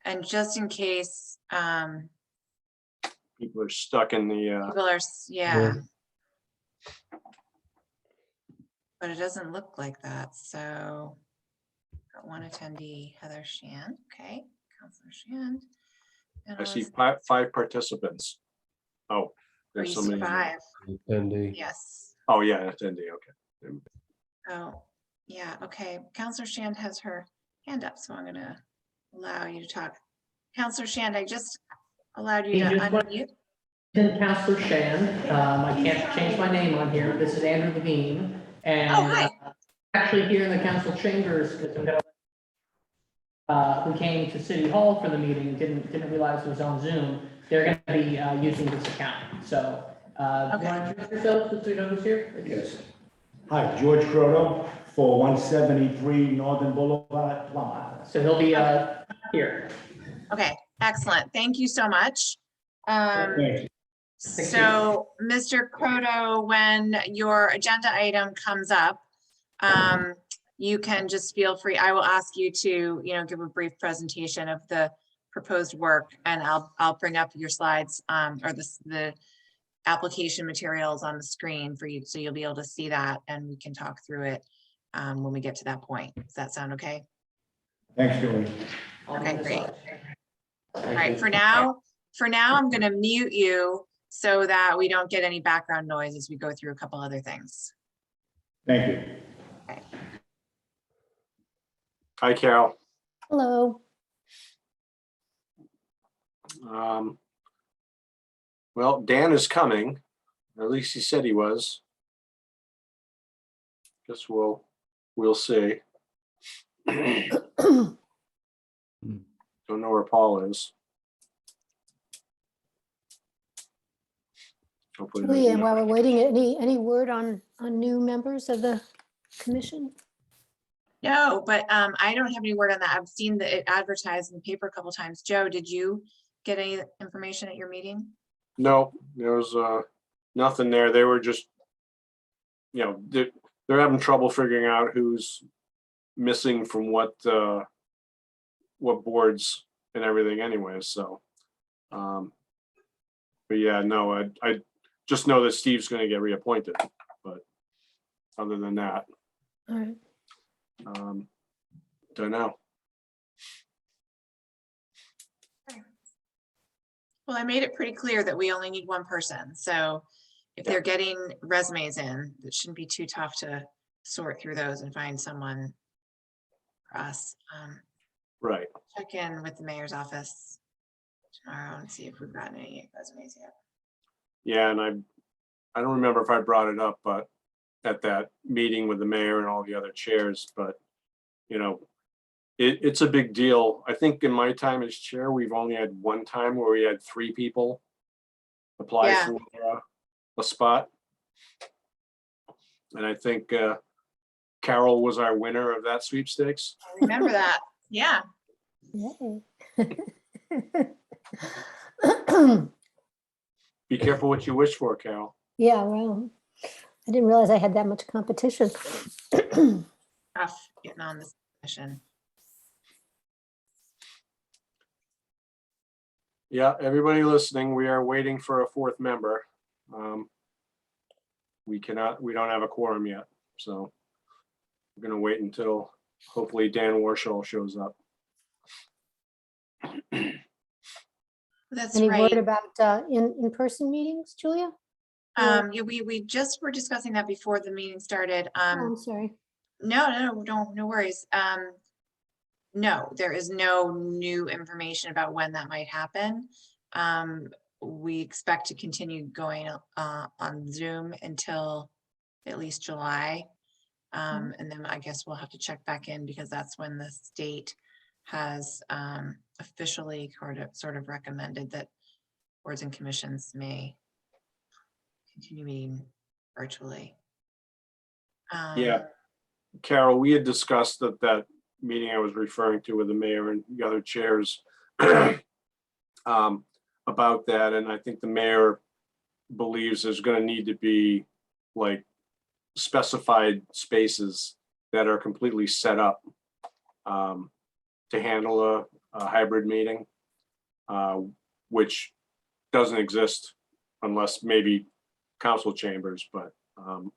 And just in case People are stuck in the, people are, yeah. But it doesn't look like that, so got one attendee, Heather Shand, okay, Counselor Shand. I see five participants. Oh, there's you somebody. survive. Attendee. Yes. Oh, yeah, an attendee, okay. Oh, yeah, okay. Counselor Shand has her hand up, so I'm gonna allow you to talk. Counselor Shand, I just allowed you to unmute. Counselor Shand. I can't change my name on here. This is Andrew Levine. And Oh, hi. actually here in the council chambers, because we came to City Hall for the meeting, didn't realize it was on Zoom. They're going to be using this account. So, you want to introduce yourself so you know who's here? Yes. Hi, George Croto, 4173 Northern Boulevard, Plum. So he'll be here. Okay, excellent. Thank you so much. Thank you. So, Mr. Croto, when your agenda item comes up, you can just feel free. I will ask you to, give a brief presentation of the proposed work, and I'll bring up your slides or the application materials on the screen for you, so you'll be able to see that, and we can talk through it when we get to that point. Does that sound okay? Thanks, Julie. Okay, great. All right, for now, I'm going to mute you so that we don't get any background noise as we go through a couple other things. Thank you. Okay. Hi, Carol. Hello. Well, Dan is coming, or at least he said he was. Guess we'll see. Don't know where Paul is. Hopefully not Julie, and yet. while we're waiting, any word on new members of the commission? No, but I don't have any word on that. I've seen it advertised in the paper a couple times. Joe, did you get any information at your meeting? No, there was nothing there. They were just, they're having trouble figuring out who's missing from what boards and everything anyway. So, but yeah, no, I just know that Steve's going to get reappointed, but other than that, All right. don't know. Well, I made it pretty clear that we only need one person. So if they're getting resumes in, it shouldn't be too tough to sort through those and find someone for us. Right. Check in with the mayor's office tomorrow and see if we've gotten any resumes yet. Yeah, and I don't remember if I brought it up, but at that meeting with the mayor and all the other chairs, but it's a big deal. I think in my time as chair, we've only had one time where we had 3 people apply for a spot. And I think Carol was our winner of that sweepstakes. I remember that. Yeah. Yay. Be careful what you wish for, Carol. Yeah, well, I didn't realize I had that much competition. Tough getting on this mission. Yeah, everybody listening, we are waiting for a 4th member. We don't have a quorum yet, so we're gonna wait until hopefully Dan Warshall shows up. That's Any right. word about in-person meetings, Julia? Yeah, we just were discussing that before the meeting started. Oh, I'm sorry. No worries. No, there is no new information about when that might happen. We expect to continue going on Zoom until at least July. And then I guess we'll have to check back in because that's when the state has officially sort of recommended that boards and commissions may continue meeting virtually. Yeah, Carol, we had discussed that meeting I was referring to with the mayor and the other chairs about that, and I think the mayor believes there's going to need to be like specified spaces that are completely set up to handle hybrid meeting, which doesn't exist unless maybe council chambers, but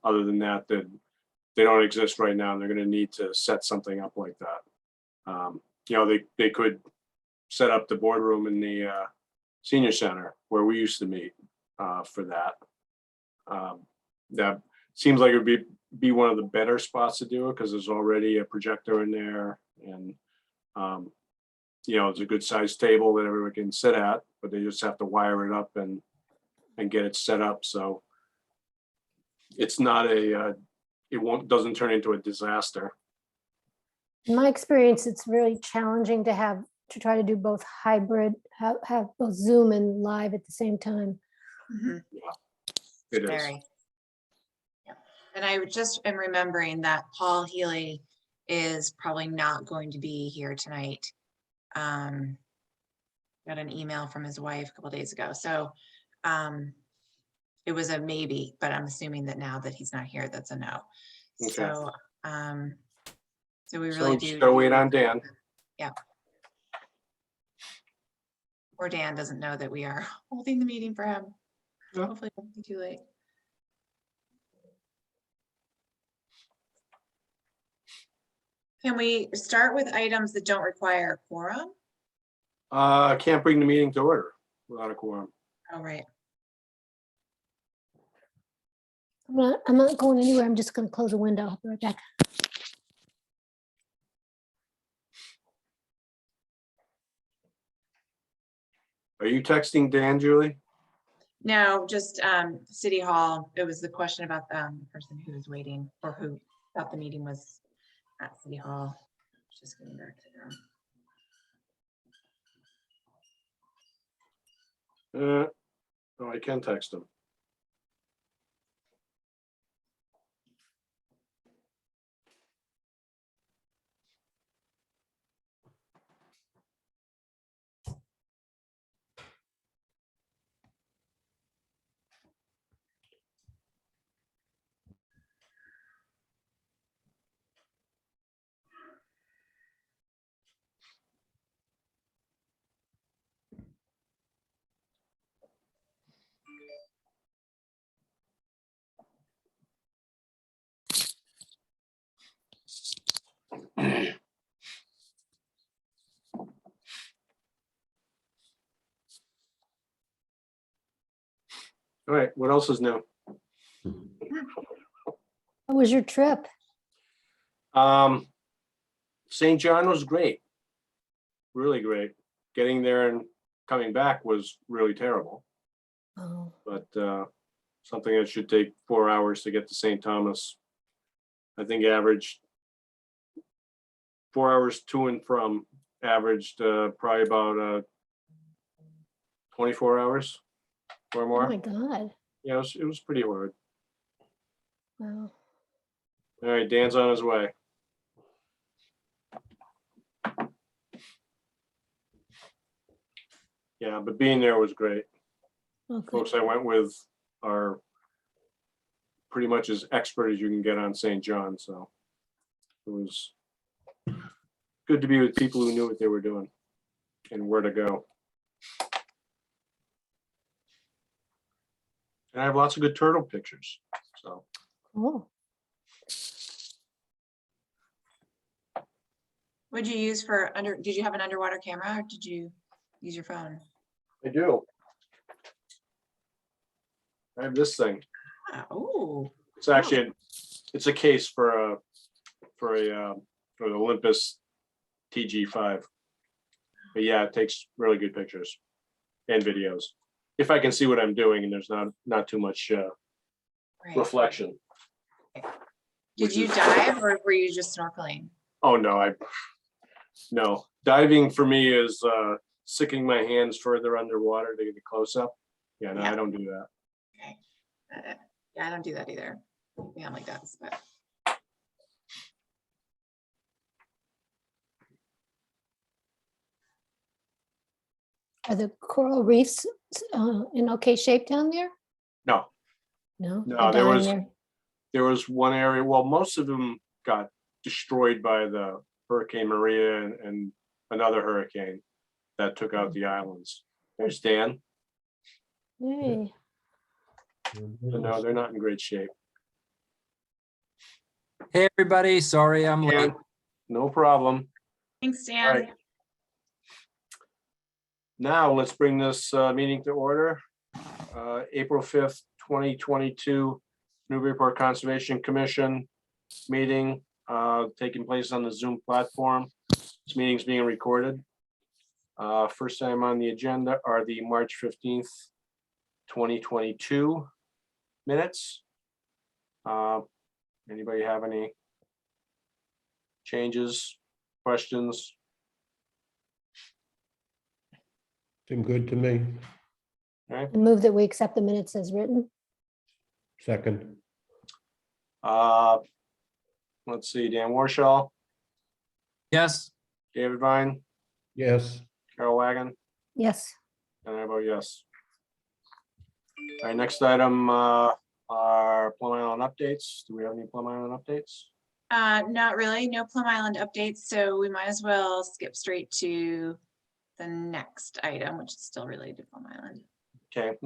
other than that, they don't exist right now, and they're gonna need to set something up like that. You know, they could set up the boardroom in the senior center where we used to meet for that. That seems like it would be one of the better spots to do it because there's already a projector in there, and you know, it's a good sized table that everyone can sit at, but they just have to wire it up and get it set up. So it's not doesn't turn into a disaster. In my experience, it's really challenging to try to do both hybrid, have both Zoom and live at the same time. Mhm. It is. Very. Yeah. And I just am remembering that Paul Healy is probably not going to be here tonight. Got an email from his wife a couple days ago. So it was a maybe, but I'm assuming that now that he's not here, that's a no. Okay. So we So really just do. gotta wait on Dan. Yeah. Or Dan doesn't know that we are holding the meeting for him. Yeah. Hopefully it won't be too late. Can we start with items that don't require a quorum? I can't bring the meeting to order without a quorum. Oh, right. I'm not going anywhere. I'm just going to close the window. I'll be right back. Are you texting Dan, Julie? No, just City Hall. It was the question about the person who was waiting or who thought the meeting was at City Hall. Just getting back to them. Oh, I can text him. All right, what else is new? How was your trip? St. John was great. Really great. Getting there and coming back was really terrible, Oh, but something that should take 4 hours to get to St. Thomas. I think averaged 4 hours to and from, averaged probably about 24 hours or oh more. my God. Yeah, it was pretty hard. Wow. All right, Dan's on his way. Yeah, but being there was great. Okay. Folks I went with are pretty much as expert as you can get on St. John, so it was good to be with people who knew what they were doing and where to go. And I have lots of good turtle pictures, so. Cool. What'd you use for did you have an underwater camera or did you use your phone? I do. I have this thing. Oh, It's actually, it's a case for an Olympus TG5. But yeah, it takes really good pictures and videos. If I can see what I'm doing and there's not too much right. reflection. Did you dive or were you just snorkeling? Oh, no, no. Diving for me is sticking my hands further underwater to get a close up. Yeah, no, Yeah. I don't do that. Okay. Yeah, I don't do that either. Family does, but. Are the coral reefs in okay shape down there? No, No? No, They're there dying was- there? there was one area, well, most of them got destroyed by the Hurricane Maria and another hurricane. that took out the islands. There's Dan. Yay. But no, they're not in great shape. Hey, everybody. Sorry I'm late. Dan, no problem. Thanks, All Dan. right. Now, let's bring this meeting to order. April 5th, 2022, Newburyport Conservation Commission meeting taking place on the Zoom platform. This meeting is being recorded. First item on the agenda are the March 15th, 2022 minutes. Anybody have any changes, questions? Seem good to me. I move that we accept the minutes as written. Second, Let's see, Dan Warshall, Yes, David Vine, yes, Carol Wagon, Yes. and I vote yes. All right, next item are Plum Island updates. Do we have any Plum Island updates? Not really, no Plum Island updates, so we might as well skip straight to the next item, which is still related to Plum Island. Okay,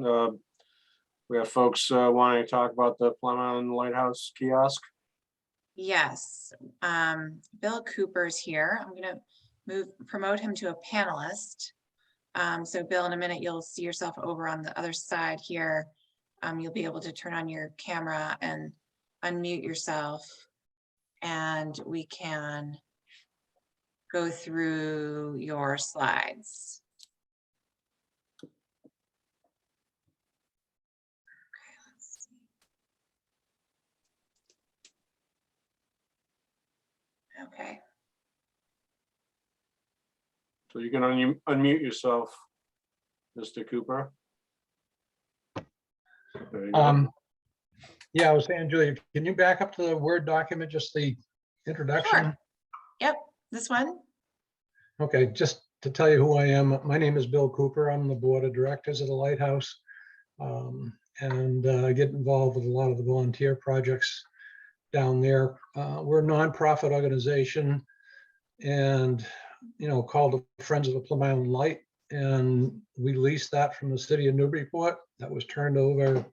we have folks wanting to talk about the Plum Island Lighthouse kiosk. Yes, Bill Cooper's here. I'm gonna promote him to a panelist. So Bill, in a minute, you'll see yourself over on the other side here. You'll be able to turn on your camera and unmute yourself. And we can go through your slides. Okay, let's see. Okay, So you can unmute yourself, Mr. Cooper. There you go. Yeah, I was saying, Julia, can you back up to the Word document, just the introduction? Sure. Yep, this one. Okay, just to tell you who I am, my name is Bill Cooper. I'm the Board of Directors of the Lighthouse. And I get involved with a lot of the volunteer projects down there. We're a nonprofit organization and, you know, called the Friends of the Plum Island Light. And we leased that from the city of Newburyport. That was turned over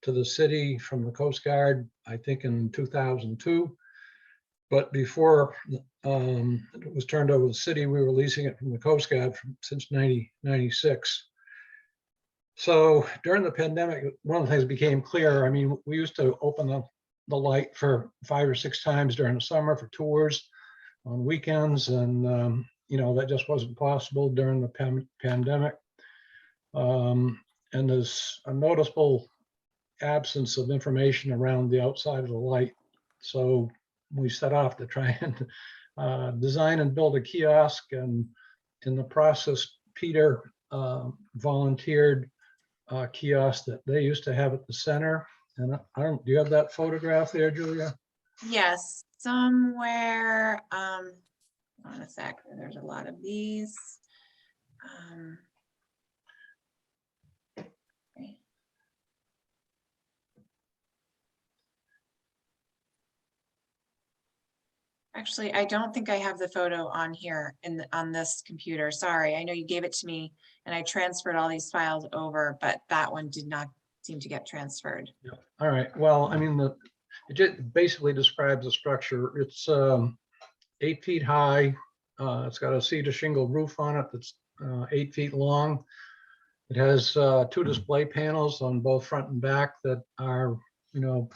to the city from the Coast Guard, I think in 2002. But before it was turned over to the city, we were leasing it from the Coast Guard since 1996. So during the pandemic, one of the things became clear. I mean, we used to open the light for 5 or 6 times during the summer for tours on weekends. And, you know, that just wasn't possible during the pandemic. And there's a noticeable absence of information around the outside of the light. So we set off to try and design and build a kiosk. And in the process, Peter volunteered a kiosk that they used to have at the center. And I don't, do you have that photograph there, Julia? Yes, somewhere, hold on a sec, there's a lot of these. Okay. Actually, I don't think I have the photo on here on this computer. Sorry, I know you gave it to me and I transferred all these files over, but that one did not seem to get transferred. Yeah. All right. Well, I mean, it just basically describes the structure. It's 8 feet high. It's got a cedar shingle roof on it that's 8 feet long. It has 2 display panels on both front and back that are, you know,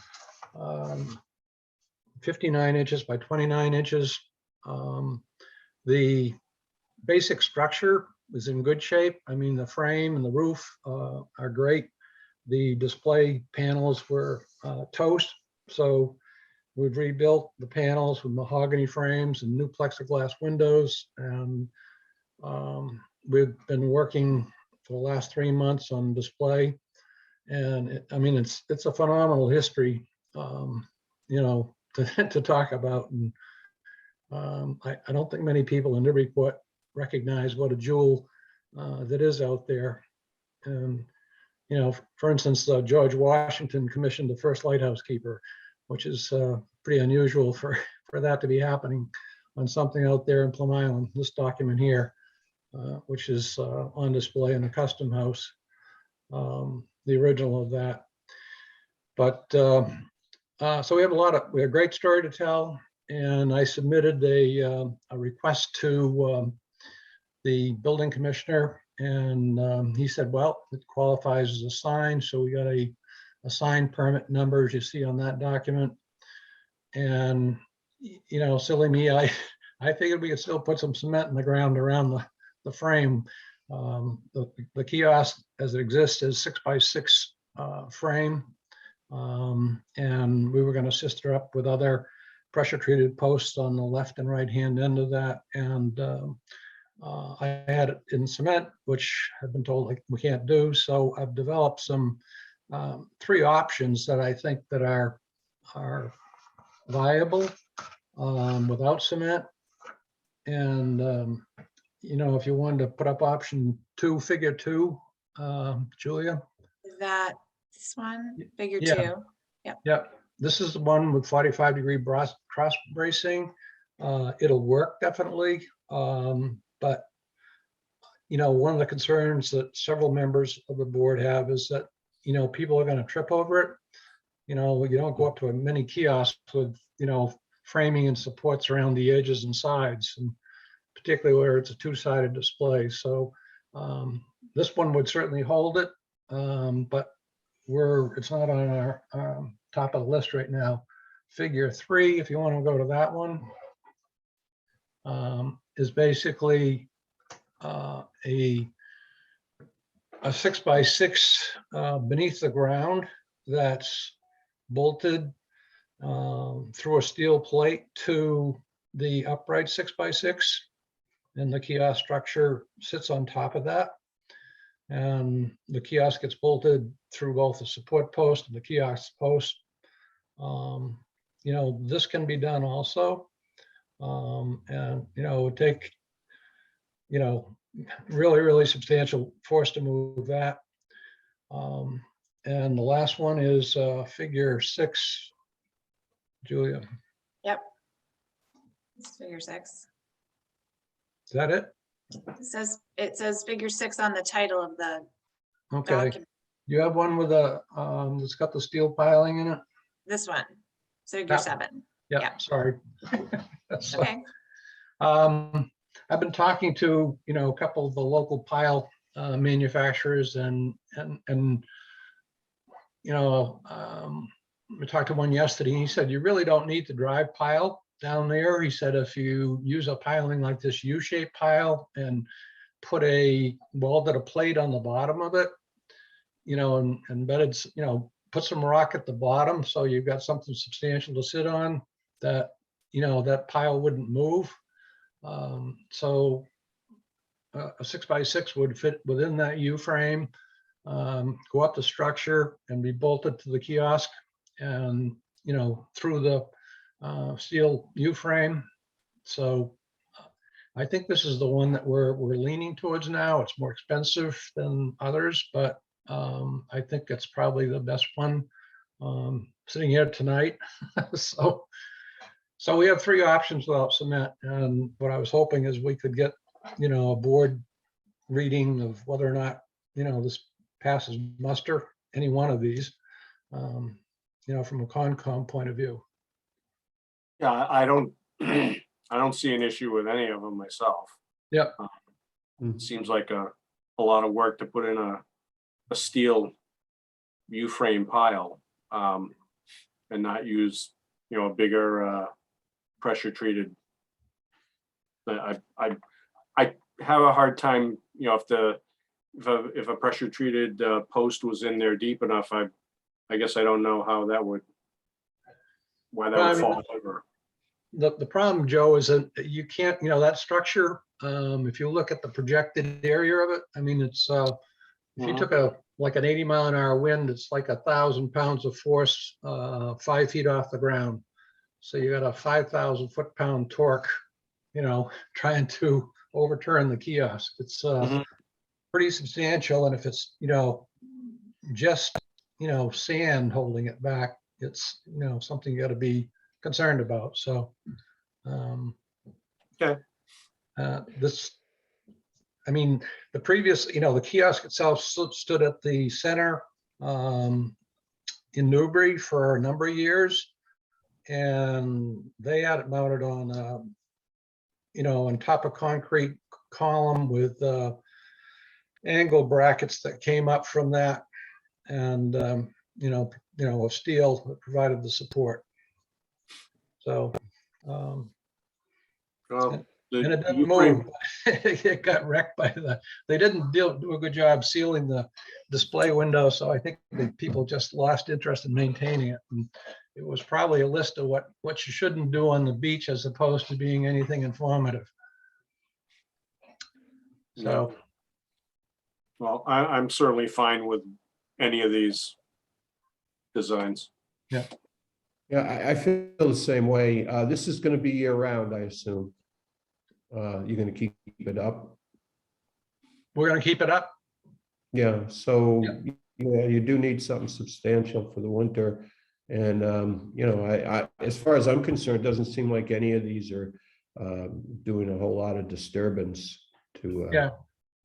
59 inches by 29 inches. The basic structure is in good shape. I mean, the frame and the roof are great. The display panels were toast. So we've rebuilt the panels with mahogany frames and new plexiglass windows. And we've been working for the last 3 months on display. And I mean, it's a phenomenal history, you know, to talk about. And I don't think many people in Newburyport recognize what a jewel that is out there. And, you know, for instance, George Washington commissioned the first lighthouse keeper, which is pretty unusual for that to be happening on something out there in Plum Island. This document here which is on display in the custom house, the original of that. But so we have a great story to tell, and I submitted a request to the building commissioner, and he said, well, it qualifies as a sign, so we got a sign permit number, as you see on that document. And you know, silly me, I figured we could still put some cement in the ground around the frame. The kiosk as it exists is 6x6 frame. And we were going to sister up with other pressure treated posts on the left and right hand end of that. And I had it in cement, which I've been told like we can't do. So I've developed some 3 options that I think that are viable without cement. And you know, if you wanted to put up option 2, figure 2, Julia. Is that this one, figure Yeah. 2? Yep, this is the one with 45-degree cross bracing. It'll work definitely, but you know, one of the concerns that several members of the board have is that, you know, people are going to trip over it. You know, you don't go up to a mini kiosk with, you know, framing and supports around the edges and sides, and particularly where it's a 2-sided display. So this one would certainly hold it, but it's not on our top of the list right now. Figure 3, if you want to go to that one, is basically a 6x6 beneath the ground that's bolted through a steel plate to the upright 6x6, and the kiosk structure sits on top of that. And the kiosk gets bolted through both the support post and the kiosk post. You know, this can be done also. And, you know, it would take, you know, really substantial force to move that. And the last one is figure 6, Julia. Yep. It's figure 6. Is that it? It says figure 6 on the title of the Okay. document. You have one with a, that's got the steel piling in it? This one, figure That- 7. Yeah, Yeah. sorry. That's, Okay. I've been talking to, you know, a couple of the local pile manufacturers, and you know, we talked to one yesterday, and he said, you really don't need to drive pile down there. He said, if you use a piling like this U-shaped pile and welded a plate on the bottom of it, you know, and embedded, you know, put some rock at the bottom, so you've got something substantial to sit on, that, you know, that pile wouldn't move. So a 6x6 would fit within that U-frame, go up the structure and be bolted to the kiosk, and, you know, through the steel U-frame. So I think this is the one that we're leaning towards now. It's more expensive than others, but I think it's probably the best one sitting here tonight. So we have 3 options without cement, and what I was hoping is we could get, you know, a board reading of whether or not, you know, this passes muster, any one of these, you know, from a Concom point of view. Yeah, I don't, I don't see an issue with any of them myself. Yep. It seems like a lot of work to put in a steel U-frame pile, and not use, you know, a bigger pressure treated. I have a hard time, you know, if a pressure treated post was in there deep enough, I guess I don't know how why that would fall over. The problem, Joe, is that you can't, you know, that structure, if you look at the projected area of it, I mean, it's, if you took like an 80-mile-an-hour wind, it's like 1,000 pounds of force 5 feet off the ground. So you got a 5,000 foot-pound torque, you know, trying to overturn the kiosk. It's pretty substantial. And if it's, you know, just, you know, sand holding it back, it's, you know, something you got to be concerned about. So Okay. this, I mean, the previous, the kiosk itself stood at the center in Newbury for a number of years. And they had it mounted on, on top of concrete column with angle brackets that came up from that. And, of steel that provided the support. So, Well, and it the didn't Ukraine, move. It got wrecked by they didn't do a good job sealing the display window. So I think the people just lost interest in maintaining it. And it was probably a list of what you shouldn't do on the beach as opposed to being anything informative. So, well, I'm certainly fine with any of these designs. Yeah, I feel the same way. This is gonna be year round, I assume. You're gonna keep it up? we're going to keep it up. Yeah, so, Yeah. yeah, you do need something substantial for the winter. And, I, as far as I'm concerned, it doesn't seem like any of these are doing a whole lot of disturbance to. Yeah.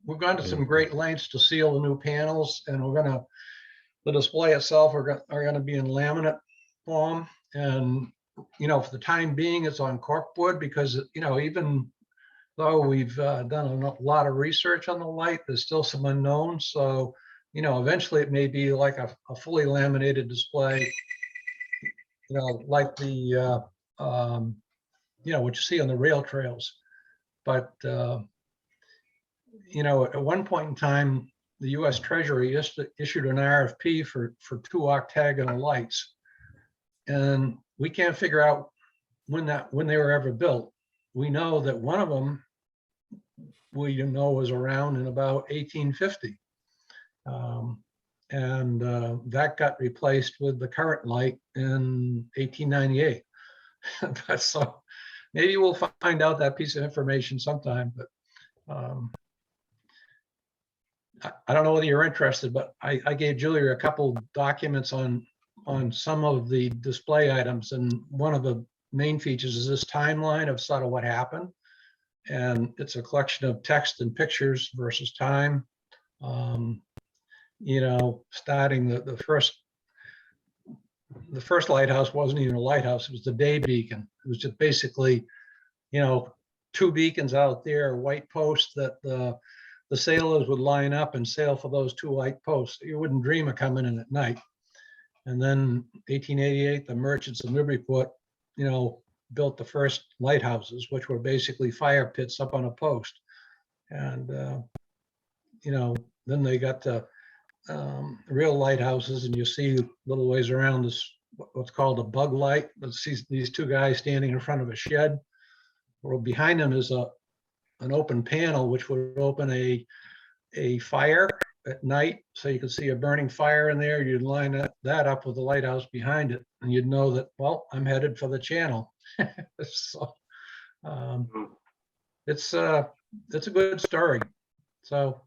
We've gone to some great lengths to seal the new panels, and the display itself are going to be in laminate form. And, for the time being, it's on corkwood because, even though we've done a lot of research on the light, there's still some unknowns. So, eventually it may be like a fully laminated display, like the, what you see on the rail trails. But, at one point in time, the US Treasury issued an RFP for 2 octagonal lights. And we can't figure out when they were ever built. We know that one of them, was around in about 1850. And that got replaced with the current light in 1898. So maybe we'll find out that piece of information sometime, but I don't know whether you're interested, but I gave Julia a couple documents on some of the display items. And one of the main features is this timeline of sort of what happened. And it's a collection of text and pictures versus time. Starting the first lighthouse wasn't even a lighthouse. It was the day beacon. It was just basically, 2 beacons out there, white posts that the sailors would line up and sail for those 2 white posts. You wouldn't dream of coming in at night. And then 1888, the merchants of Newburyport, built the first lighthouses, which were basically fire pits up on a post. And, then they got the real lighthouses, and you see little ways around this, what's called a bug light. Let's see these 2 guys standing in front of a shed. Well, behind them is an open panel, which would open a fire at night. So you could see a burning fire in there. You'd line that up with the lighthouse behind it, and you'd know that, well, I'm headed for the channel. So it's a good story. So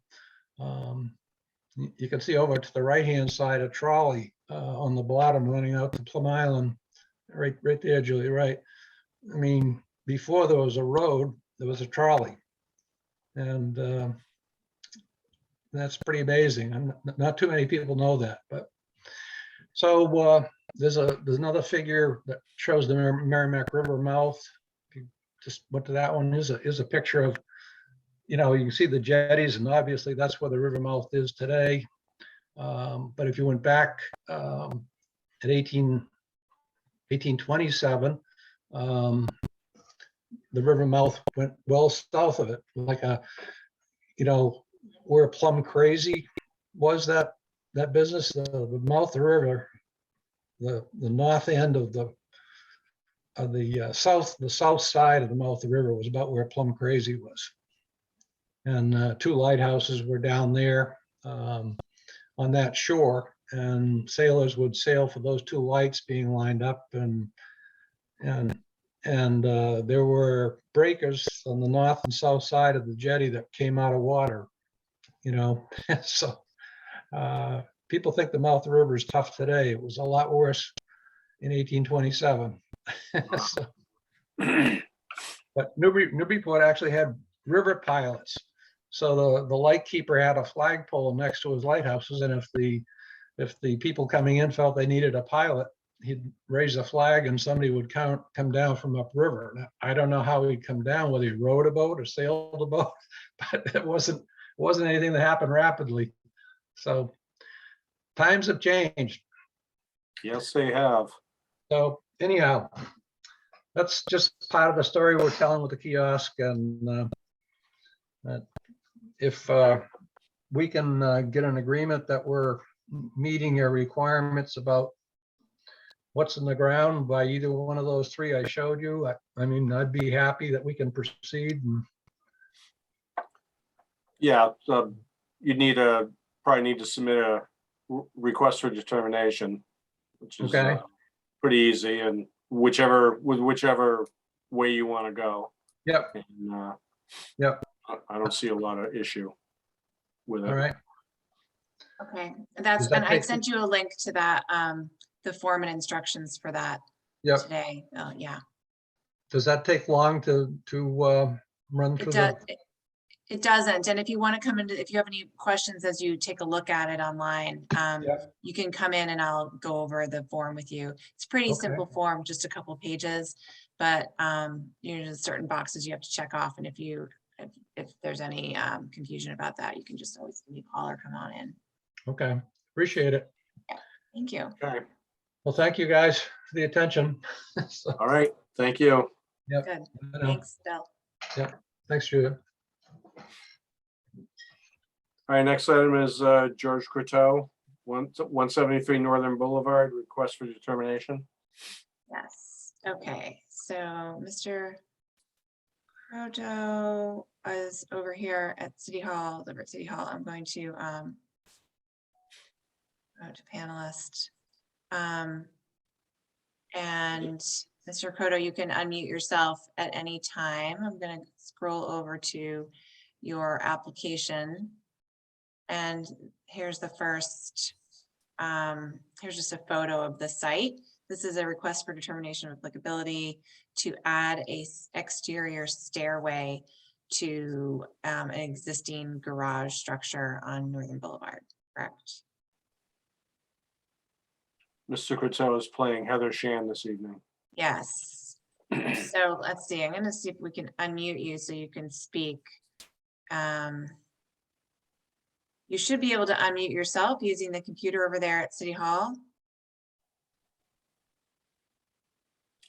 you can see over to the right-hand side a trolley on the bottom running out to Plum Island, right there, Julie, right? I mean, before there was a road, there was a trolley. And that's pretty amazing. Not too many people know that, but so there's another figure that shows the Merrimack River mouth. If you just went to that one, is a picture of, you can see the jetties, and obviously that's where the river mouth is today. But if you went back at 1827, the river mouth went well south of it, like where Plum Crazy was, that business, the mouth of the river, the north end of the south side of the mouth of the river was about where Plum Crazy was. And 2 lighthouses were down there on that shore, and sailors would sail for those 2 lights being lined up, and there were breakers on the north and south side of the jetty that came out of water, So people think the mouth of the river is tough today. It was a lot worse in 1827. But Newburyport actually had river pilots. So the light keeper had a flagpole next to his lighthouses, and if the people coming in felt they needed a pilot, he'd raise the flag and somebody would come down from upriver. Now, I don't know how he'd come down, whether he rowed a boat or sailed a boat, but it wasn't anything that happened rapidly. So times have changed. Yes, they have. So anyhow, that's just part of the story we're telling with the kiosk, and that if we can get an agreement that we're meeting your requirements about what's in the ground by either one of those three I showed you, I mean, I'd be happy that we can proceed. And Yeah, you'd probably need to submit a request for determination, which is Okay. pretty easy, and whichever way you want to go. Yep. And, Yep. I don't see a lot of issue with it. All right. Okay, Does that and I take- sent you a link to that, the form and instructions for that Yep. today. Yeah, Does that take long to run it through does. the? It doesn't. And if you want to come into, if you have any questions as you take a look at it online, Yep. you can come in and I'll go over the form with you. It's a pretty Okay. simple form, just a couple pages, but there's certain boxes you have to check off. And if there's any confusion about that, you can just always give me a call or come on in. Okay, appreciate it. Thank you. Okay, Well, thank you guys for the attention. So, all right, thank you. yep. Good. I know. Thanks, Bill. Thanks, Judith. All right, next item is George Croteau, 173 Northern Boulevard, request for determination. Yes, okay, so Mr. Rojo is over here at City Hall, Liberty City Hall. I'm going to go to panelist. And Mr. Koto, you can unmute yourself at any time. I'm gonna scroll over to your application. And here's the first, here's just a photo of the site. This is a request for determination of applicability to add a exterior stairway to an existing garage structure on Northern Boulevard, correct? Mr. Croteau is playing Heather Shan this evening. Yes. So let's see, I'm gonna see if we can unmute you so you can speak. You should be able to unmute yourself using the computer over there at City Hall.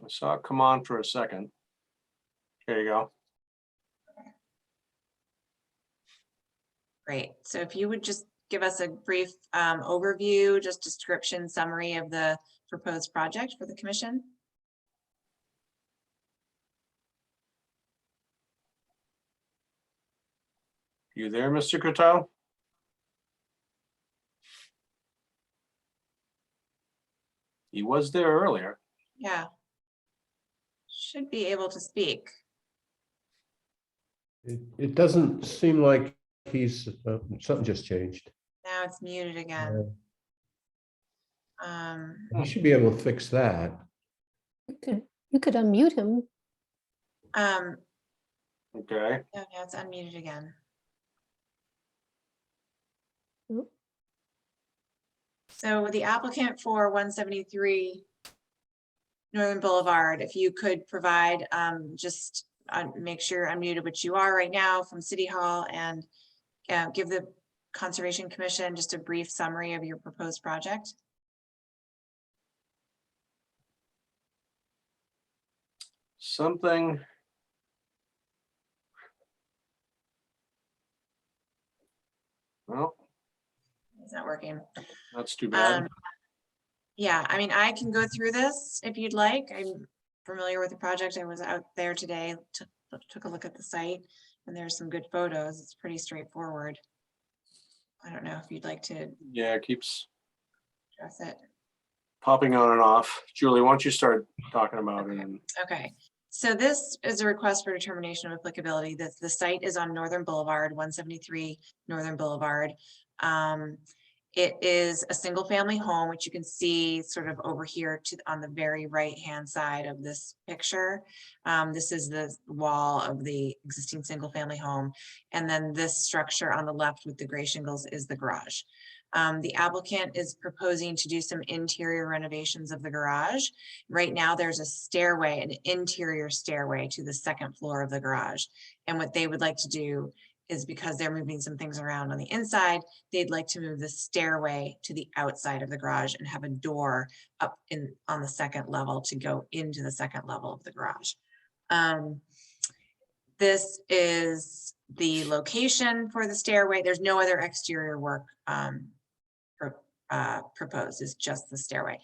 I saw it come on for a second. There you go. Great. So if you would just give us a brief overview, just description, summary of the proposed project for the commission. You there, Mr. Croteau? He was there earlier. Yeah. Should be able to speak. It doesn't seem like he's, something just changed. Now it's muted again. He should be able to fix that. You could unmute him. Okay, Yeah, now it's unmuted again. Oop. So the applicant for 173 Northern Boulevard, if you could provide, just make sure you're unmuted, which you are right now from City Hall, and give the Conservation Commission just a brief summary of your proposed project. something. Well, It's not working. that's too bad. Yeah, I mean, I can go through this if you'd like. I'm familiar with the project. I was out there today, took a look at the site, and there's some good photos. It's pretty straightforward. I don't know if you'd like to Yeah, it keeps address it. popping on and off. Julie, why don't you start talking about it? And Okay, so this is a request for determination of applicability. The site is on Northern Boulevard, 173 Northern Boulevard. It is a single family home, which you can see sort of over here on the very right-hand side of this picture. This is the wall of the existing single family home. And then this structure on the left with the gray shingles is the garage. The applicant is proposing to do some interior renovations of the garage. Right now, there's a stairway, an interior stairway to the second floor of the garage. And what they would like to do is, because they're moving some things around on the inside, they'd like to move the stairway to the outside of the garage and have a door up on the second level to go into the second level of the garage. This is the location for the stairway. There's no other exterior work proposed, is just the stairway.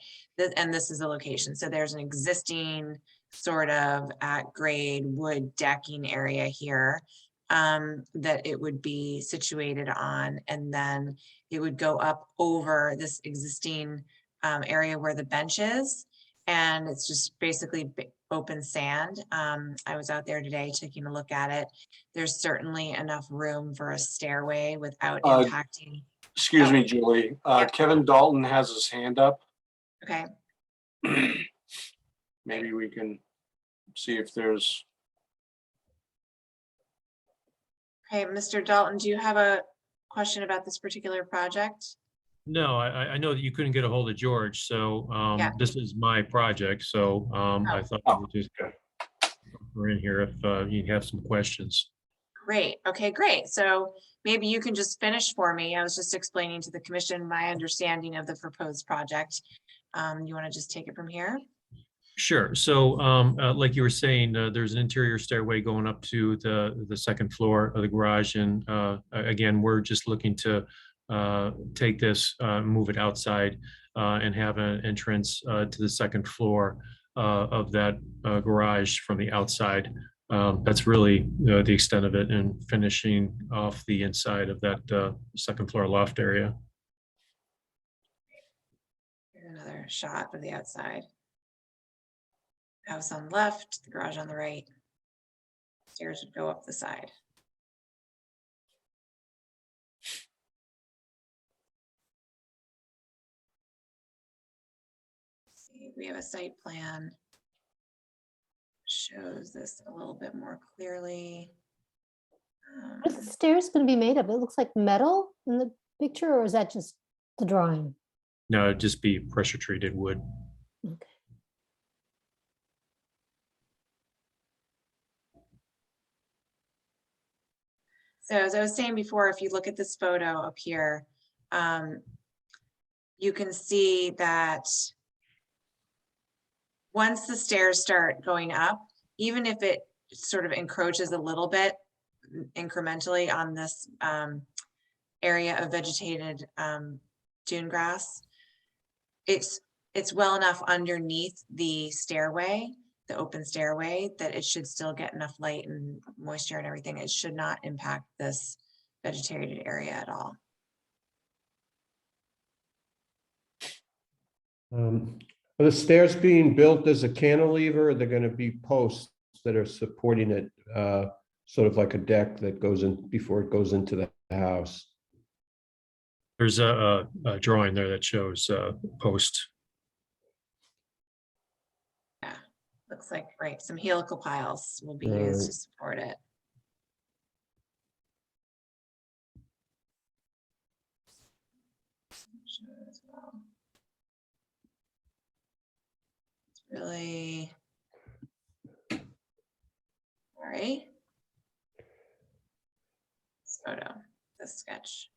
And this is the location. So there's an existing sort of at grade wood decking area here that it would be situated on, and then it would go up over this existing area where the bench is, and it's just basically open sand. I was out there today taking a look at it. There's certainly enough room for a stairway without impacting. Excuse me, Julie. Yep. Kevin Dalton has his hand up. Okay, Maybe we can see if there's. okay, Mr. Dalton, do you have a question about this particular project? No, I know that you couldn't get a hold of George, so Yeah. this is my project, so I thought we would just we're in here if you have some questions. Great. Okay, great. So maybe you can just finish for me. I was just explaining to the commission my understanding of the proposed project. You want to just take it from here? Sure. So like you were saying, there's an interior stairway going up to the second floor of the garage. And again, we're just looking to take this, move it outside and have an entrance to the second floor of that garage from the outside. That's really the extent of it, and finishing off the inside of that second floor loft area. Here's another shot of the outside. House on the left, the garage on the right. Stairs would go up the side. See, we have a site plan. Shows this a little bit more clearly. What are the stairs going to be made of? It looks like metal in the picture, or is that just the drawing? No, it'd just be pressure treated wood. Okay. So as I was saying before, if you look at this photo up here, you can see that once the stairs start going up, even if it sort of encroaches a little bit incrementally on this area of vegetated dune grass, it's well enough underneath the stairway, the open stairway, that it should still get enough light and moisture and everything. It should not impact this vegetated area at all. Are the stairs being built as a cantilever, or they're going to be posts that are supporting it, sort of like a deck that goes in before it goes into the house? There's a drawing there that shows post. Yeah, looks like, right, some helical piles will be used to support it. Sure as well. It's really, all right. This photo, this sketch.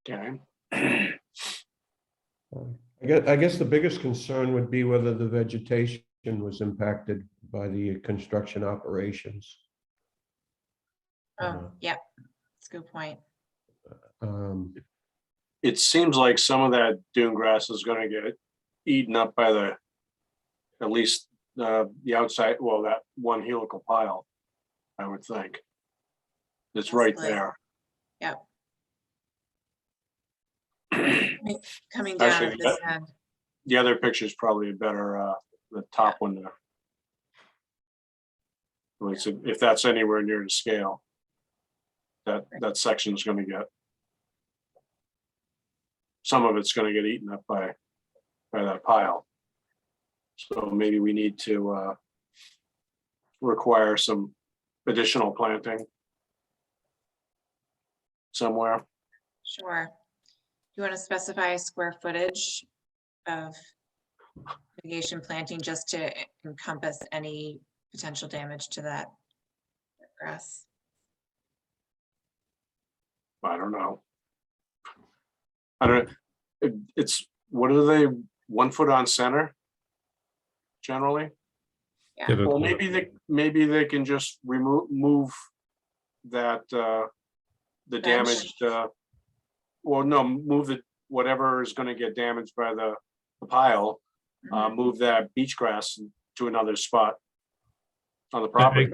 Okay. I guess the biggest concern would be whether the vegetation was impacted by the construction operations. Oh, yeah, that's a good point. It seems like some of that dune grass is gonna get eaten up by at least the outside, well, that one helical pile, I would think. It's right Possibly. there. Yep. Coming down Actually, at this end. The other picture is probably a better, the top one there. If that's anywhere near the scale, that section is gonna get, some of it's gonna get eaten up by that pile. So maybe we need to require some additional planting somewhere. Sure. You want to specify square footage of mitigation planting just to encompass any potential damage to that grass? I don't know. It's, what are they, 1 foot on center? Generally? Yeah. Well, Typically. maybe they can just move that, the Bench. damaged, well, no, move the, whatever is gonna get damaged by the pile, Mhm. move that beach grass to another spot on the property.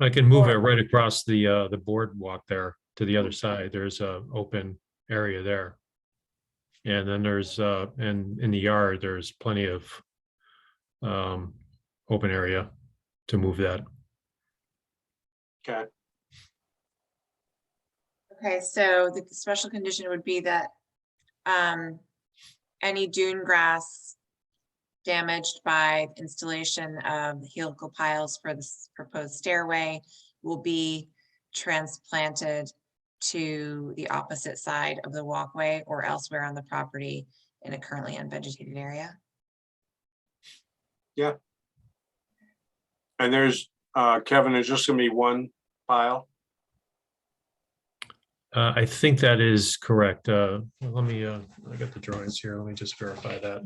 I can move it Or- right across the boardwalk there to the other side. There's a open area there. And then there's, in the yard, there's plenty of open area to move that. Okay, Okay, so the special condition would be that any dune grass damaged by installation of helical piles for this proposed stairway will be transplanted to the opposite side of the walkway or elsewhere on the property in a currently unvegetated area. and there's, Kevin, there's just gonna be one pile? I think that is correct. Let me, I got the drawings here. Let me just verify that.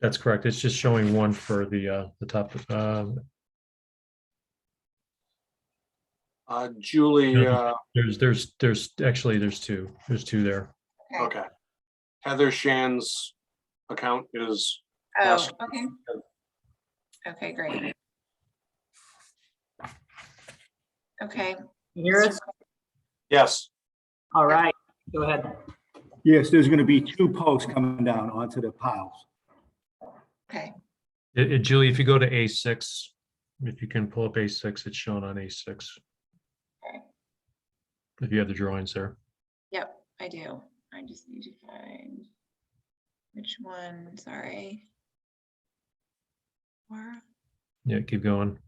That's correct. It's just showing one for the top. Julie, There's actually, there's two. There's two there. okay. Heather Shan's account is, Oh, Yes. okay. Okay, great. Okay. You hear us? yes, All right, go ahead. Yes, there's gonna be 2 posts coming down onto the piles. Okay, Julie, if you go to A6, if you can pull up A6, it's shown on A6. Okay. If you have the drawings there. yep, I do. I just need to find which one, sorry. Laura? Yeah, keep going.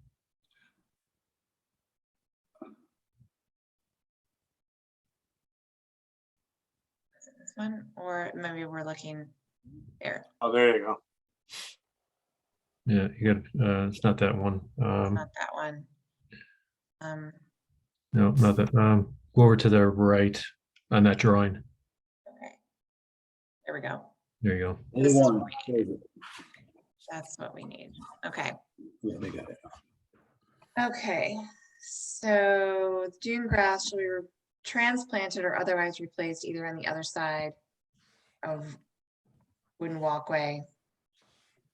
Is it this one? Or maybe we're looking there. oh, there you go. Yeah, you got, it's not that one. It's not that one. No, not that. Go over to the right on that drawing. Okay. There we go. There you go. This is A1, what we need. That's what we need. Okay. Yeah, they got it. Okay, so dune grass shall be transplanted or otherwise replaced either on the other side of wooden walkway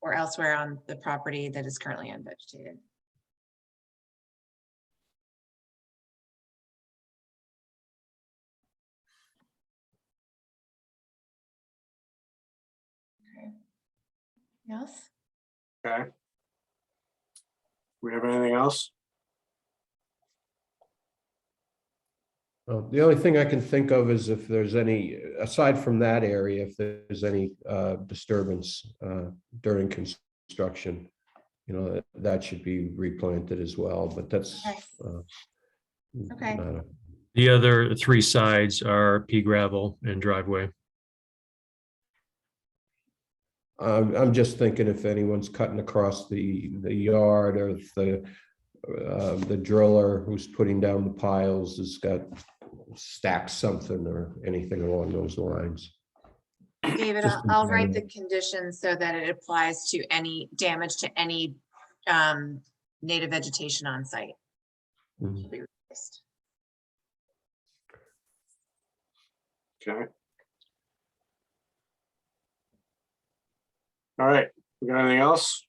or elsewhere on the property that is currently unvegetated. Okay. Yes? Okay. We have anything else? The only thing I can think of is if there's any, aside from that area, if there's any disturbance during construction, you know, that should be replanted as well, but that's. Okay. not a- The other three sides are pea gravel and driveway. I'm just thinking if anyone's cutting across the yard, or if the driller who's putting down the piles has got stacked something or anything along those lines. David, Just in I'll write the general. conditions so that it applies to any damage to any native vegetation on site. Mhm. Will be replaced. Okay. All right, we got anything else?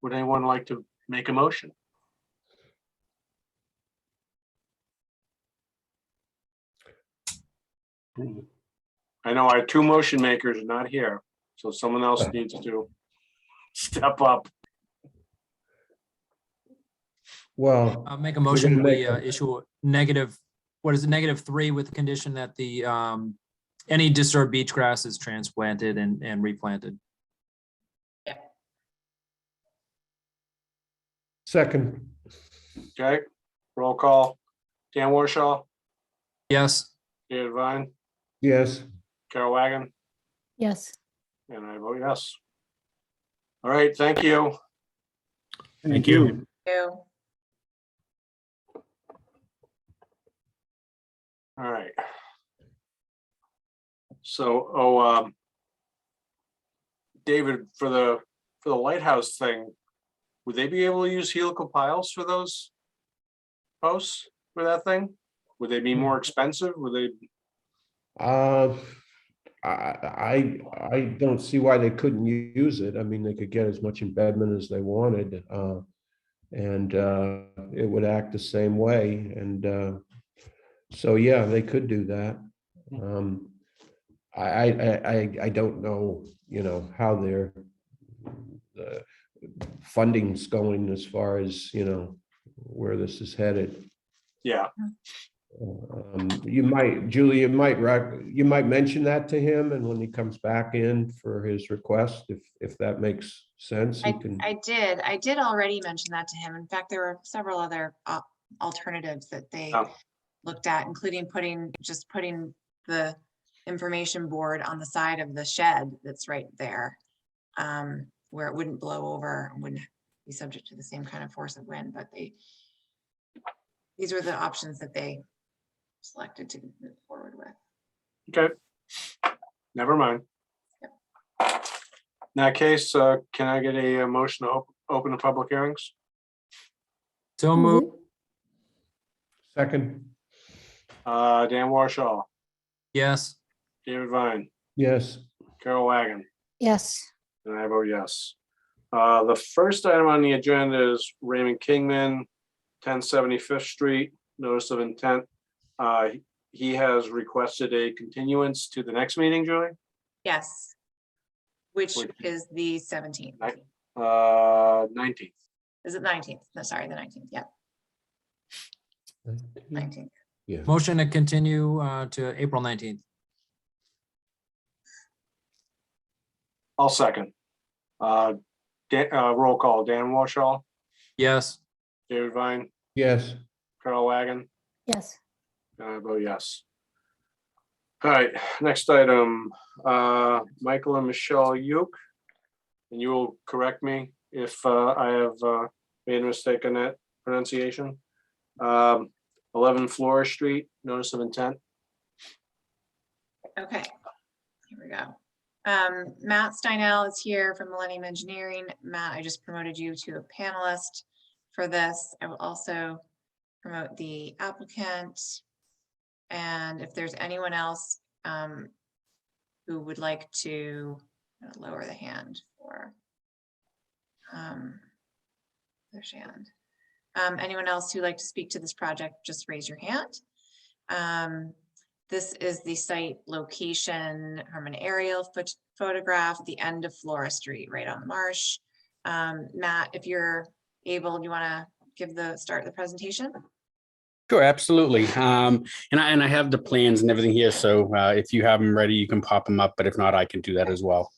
would anyone like to make a motion? I know our two motion makers are not here, so someone else needs to step up. Well, I'll make a gonna motion, make we a- issue a negative, what is it, -3 with the condition that the, any disturbed beach grass is transplanted and replanted. second, Okay, roll call. Dan Warshaw, Yes, David Vine, yes, Carol Wagon, Yes. and I vote yes. All right, thank you. Thank you. You. All right. So, David, for the Lighthouse thing, would they be able to use helical piles for those posts for that thing? Would they be more expensive? Would they? uh, I don't see why they couldn't use it. I mean, they could get as much embedment as they wanted. And it would act the same way. And so, yeah, they could do that. I don't know, how their funding's going as far as, where this is headed. Yeah, You might, Julie, you might mention that to him, and when he comes back in for his request, if that makes sense, he can. I did already mention that to him. In fact, there were several other alternatives that they Oh. looked at, including putting the information board on the side of the shed that's right there, where it wouldn't blow over and wouldn't be subject to the same kind of force of wind, but these were the options that they selected to move forward with. okay. Never mind. In that case, can I get a motion to open the public hearings? so move, Second, Dan Warshaw, yes, David Vine, yes, Carol Wagon, Yes. and I vote yes. The first item on the agenda is Raymond Kingman, 1075th Street, notice of intent. He has requested a continuance to the next meeting, Julie? Yes. Which Which- is the 17th. 19th. Is it 19th? No, sorry, the 19th. Yeah, 19th. yeah, motion to continue to April 19th. I'll second. Roll call, Dan Warshaw, Yes, David Vine, yes, Carol Wagon, Yes. and I vote yes. All right, next item, Michael and Michelle Uke. And you will correct me if I have made a mistake in that pronunciation. 11 Flora Street, notice of intent. Okay, here we go. Matt Steinell is here from Millennium Engineering. Matt, I just promoted you to a panelist for this. I will also promote the applicant. And if there's anyone else who would like to lower the hand for there's hand. Anyone else who'd like to speak to this project, just raise your hand. This is the site location from an aerial photograph at the end of Flora Street, right on the marsh. Matt, if you're able, do you want to start the presentation? Sure, absolutely. And I have the plans and everything here. So if you have them ready, you can pop them up. But if not, I can do that as well.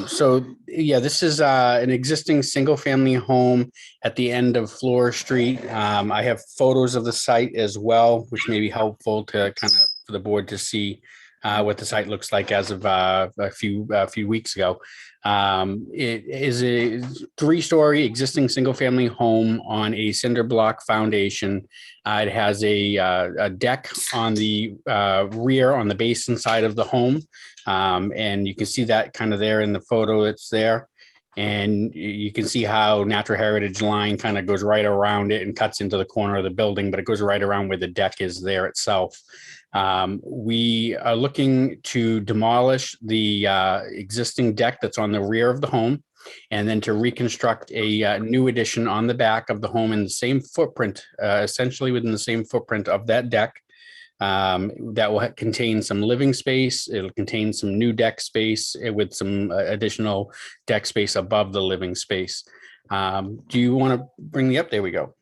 So yeah, this is an existing single family home at the end of Flora Street. I have photos of the site as well, which may be helpful to kind of for the board to see what the site looks like as of a few weeks ago. It is a 3-story existing single family home on a cinder block foundation. It has a deck on the rear on the basin side of the home. And you can see that kind of there in the photo that's there. And you can see how natural heritage line kind of goes right around it and cuts into the corner of the building, but it goes right around where the deck is there itself. We are looking to demolish the existing deck that's on the rear of the home, and then to reconstruct a new addition on the back of the home in the same footprint, essentially within the same footprint of that deck. That will contain some living space. It'll contain some new deck space with some additional deck space above the living space. Do you want to bring me up? There we go.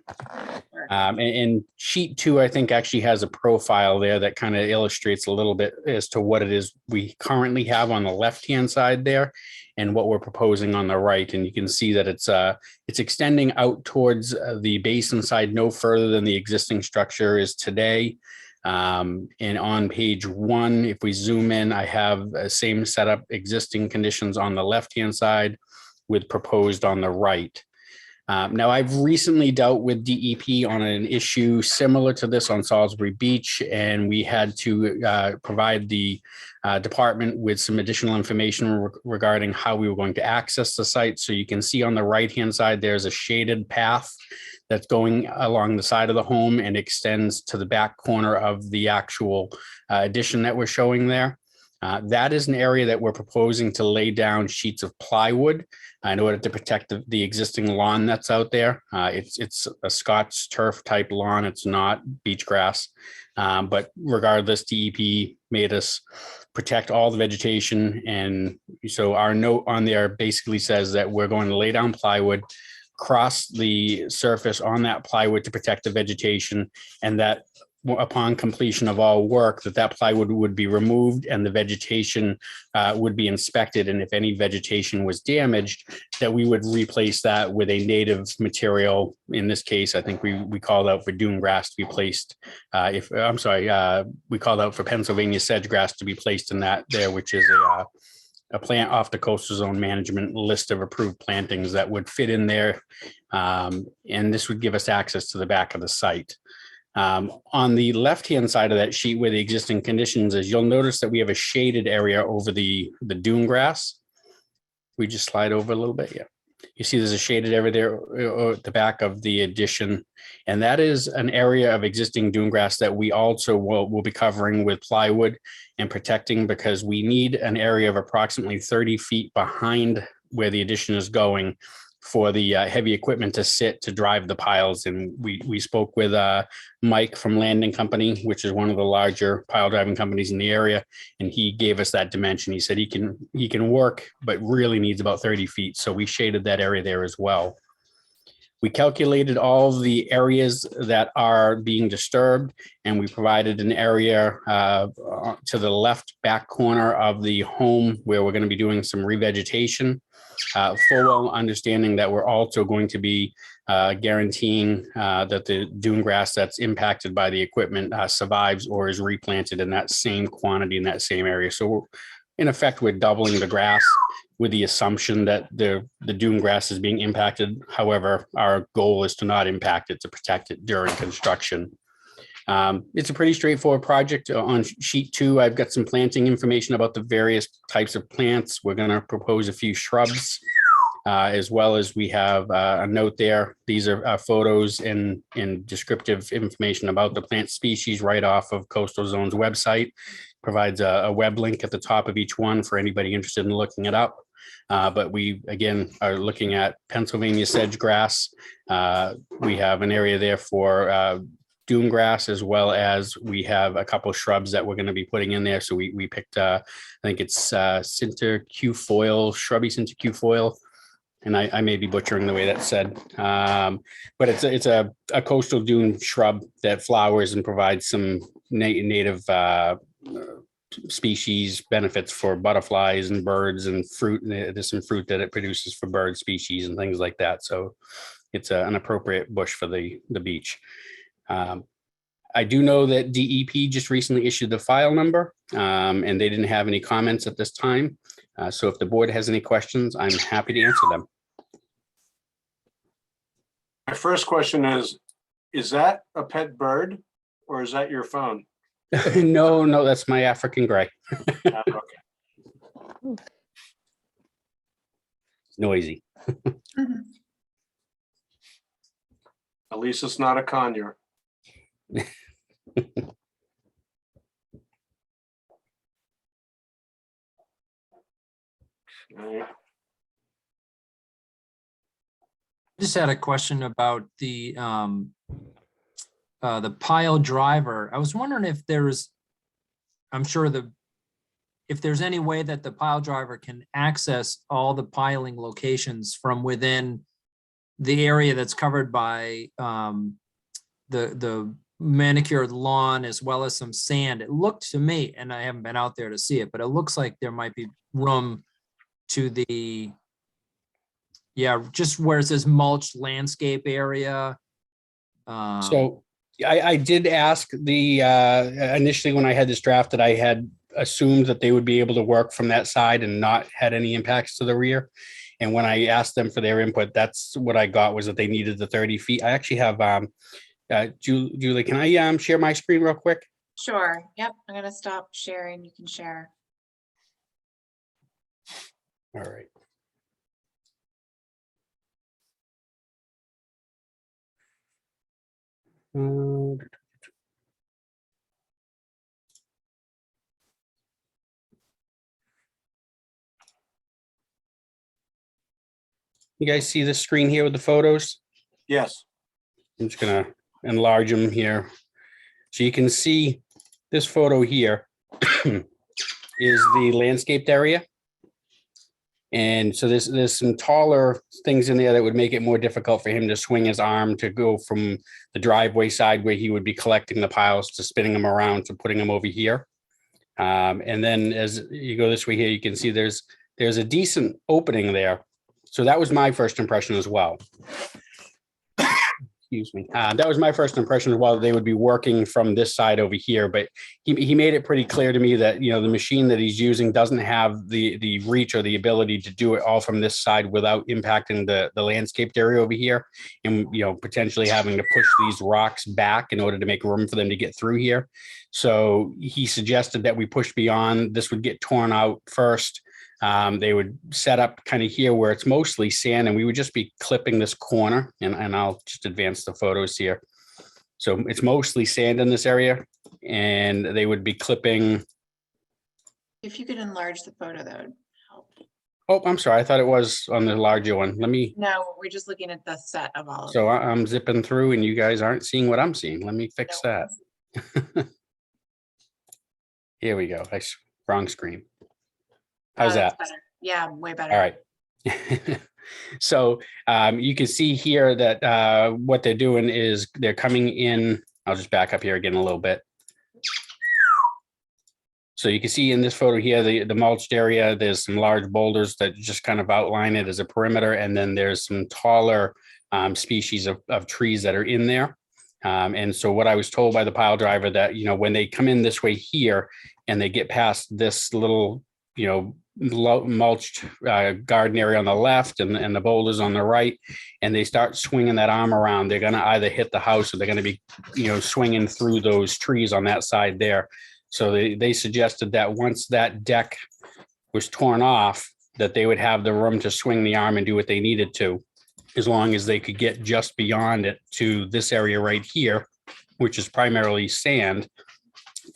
And sheet 2, I think, actually has a profile there that kind of illustrates a little bit as to what it is we currently have on the left-hand side there and what we're proposing on the right. And you can see that it's extending out towards the basin side no further than the existing structure is today. And on page 1, if we zoom in, I have a same setup, existing conditions on the left-hand side with proposed on the right. Now, I've recently dealt with DEP on an issue similar to this on Salisbury Beach, and we had to provide the department with some additional information regarding how we were going to access the site. So you can see on the right-hand side, there's a shaded path that's going along the side of the home and extends to the back corner of the actual addition that we're showing there. That is an area that we're proposing to lay down sheets of plywood in order to protect the existing lawn that's out there. It's a Scotch turf type lawn. It's not beach grass. But regardless, DEP made us protect all the vegetation. And so our note on there basically says that we're going to lay down plywood, cross the surface on that plywood to protect the vegetation, and that upon completion of all work, that plywood would be removed and the vegetation would be inspected. And if any vegetation was damaged, that we would replace that with a native material. In this case, I think we called out for dune grass to be placed. We called out for Pennsylvania sedge grass to be placed in that there, which is a plant off the coastal zone management list of approved plantings that would fit in there. And this would give us access to the back of the site. On the left-hand side of that sheet where the existing conditions is, you'll notice that we have a shaded area over the dune grass. We just slide over a little bit. Yeah. You see there's a shaded area there at the back of the addition. And that is an area of existing dune grass that we also will be covering with plywood and protecting, because we need an area of approximately 30 feet behind where the addition is going for the heavy equipment to sit to drive the piles. And we spoke with Mike from Landing Company, which is one of the larger pile driving companies in the area, and he gave us that dimension. He said he can work, but really needs about 30 feet. So we shaded that area there as well. We calculated all of the areas that are being disturbed, and we provided an area to the left back corner of the home where we're going to be doing some revegetation. Full well understanding that we're also going to be guaranteeing that the dune grass that's impacted by the equipment survives or is replanted in that same quantity in that same area. So in effect, we're doubling the grass with the assumption that the dune grass is being impacted. However, our goal is to not impact it, to protect it during construction. It's a pretty straightforward project. On sheet 2, I've got some planting information about the various types of plants. We're going to propose a few shrubs, as well as we have a note there. These are photos and descriptive information about the plant species right off of Coastal Zone's website. Provides a web link at the top of each one for anybody interested in looking it up. But we, again, are looking at Pennsylvania sedge grass. We have an area there for dune grass, as well as we have a couple shrubs that we're going to be putting in there. So we picked, I think it's shrubby cintercufoil, and I may be butchering the way that's said. But it's a coastal dune shrub that flowers and provides some native species benefits for butterflies and birds and fruit. And there's some fruit that it produces for bird species and things like that. So it's an appropriate bush for the beach. I do know that DEP just recently issued the file number, and they didn't have any comments at this time. So if the board has any questions, I'm happy to answer them. My first question is that a pet bird or is that your phone? No, that's my African gray. Okay. It's noisy. At least it's not a conure. All right. Just had a question about the pile driver. I was wondering if there's, I'm sure if there's any way that the pile driver can access all the piling locations from within the area that's covered by the manicured lawn as well as some sand. It looked to me, and I haven't been out there to see it, but it looks like there might be room to the, yeah, just where it says mulched landscape area. So I did ask the, initially when I had this drafted, I had assumed that they would be able to work from that side and not had any impacts to the rear. And when I asked them for their input, that's what I got, was that they needed the 30 feet. I actually have, Julie, can I share my screen real quick? Sure. Yep. I'm gonna stop sharing. You can share. All right. You guys see this screen here with the photos? Yes. I'm just gonna enlarge them here. So you can see this photo here is the landscaped area. And so there's some taller things in there that would make it more difficult for him to swing his arm to go from the driveway side where he would be collecting the piles to spinning them around to putting them over here. And then as you go this way here, you can see there's a decent opening there. So that was my first impression as well. Excuse me. That was my first impression as well. They would be working from this side over here, but he made it pretty clear to me that, you know, the machine that he's using doesn't have the reach or the ability to do it all from this side without impacting the landscaped area over here, and, you know, potentially having to push these rocks back in order to make room for them to get through here. So he suggested that we push beyond. This would get torn out first. They would set up kind of here where it's mostly sand, and we would just be clipping this corner, and I'll just advance the photos here. So it's mostly sand in this area, and they would be clipping. If you could enlarge the photo, that would help. Oh, I'm sorry. I thought it was on the larger one. Let me. No, we're just looking at the set of all of So them. I'm zipping through, and you guys aren't seeing what I'm seeing. Let me fix No. that. Here we go. Wrong screen. Oh, How's that's that? better. Yeah, way better. All right. So you can see here that what they're doing is they're coming in. I'll just back up here again a little bit. So you can see in this photo here, the mulched area, there's some large boulders that just kind of outline it as a perimeter. And then there's some taller species of trees that are in there. And so what I was told by the pile driver that, you know, when they come in this way here and they get past this little, you know, mulched garden area on the left and the boulders on the right, and they start swinging that arm around, they're going to either hit the house or they're going to be, you know, swinging through those trees on that side there. So they suggested that once that deck was torn off, that they would have the room to swing the arm and do what they needed to, as long as they could get just beyond it to this area right here, which is primarily sand.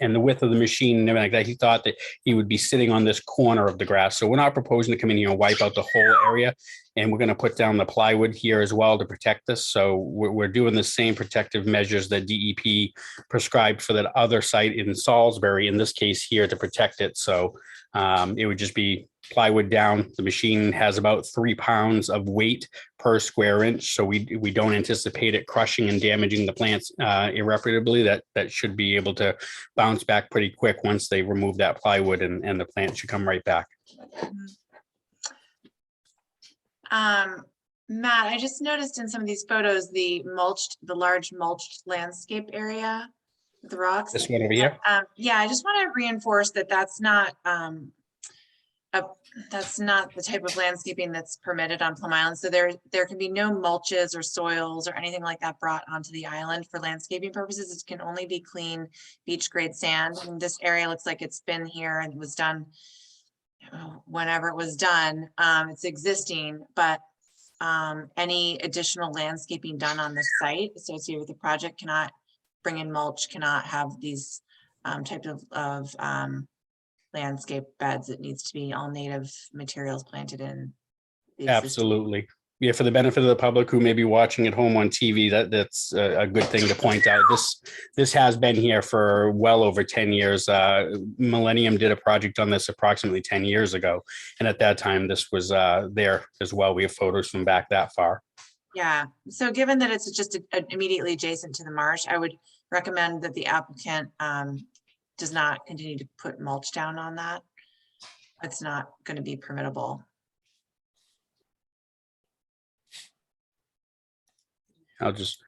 And the width of the machine and everything like that, he thought that he would be sitting on this corner of the grass. So we're not proposing to come in here and wipe out the whole area. And we're going to put down the plywood here as well to protect this. So we're doing the same protective measures that DEP prescribed for that other site in Salisbury, in this case here, to protect it. So it would just be plywood down. The machine has about 3 pounds of weight per square inch. So we don't anticipate it crushing and damaging the plants irreparably. That should be able to bounce back pretty quick once they remove that plywood, and the plant should come right back. Matt, I just noticed in some of these photos, the large mulched landscape area with the rocks. This one over here. Yeah, I just want to reinforce that that's not the type of landscaping that's permitted on Plum Island. So there can be no mulches or soils or anything like that brought onto the island for landscaping purposes. It can only be clean beach grade sand. And this area looks like it's been here and was done whenever it was done. It's existing, but any additional landscaping done on the site associated with the project cannot bring in mulch, cannot have these types of landscape beds. It needs to be all native materials planted in. the existing- Absolutely. Yeah, for the benefit of the public who may be watching at home on TV, that's a good thing to point out. This has been here for well over 10 years. Millennium did a project on this approximately 10 years ago. And at that time, this was there as well. We have photos from back that far. Yeah, so given that it's just immediately adjacent to the marsh, I would recommend that the applicant does not continue to put mulch down on that. It's not going to be permittable. I'll just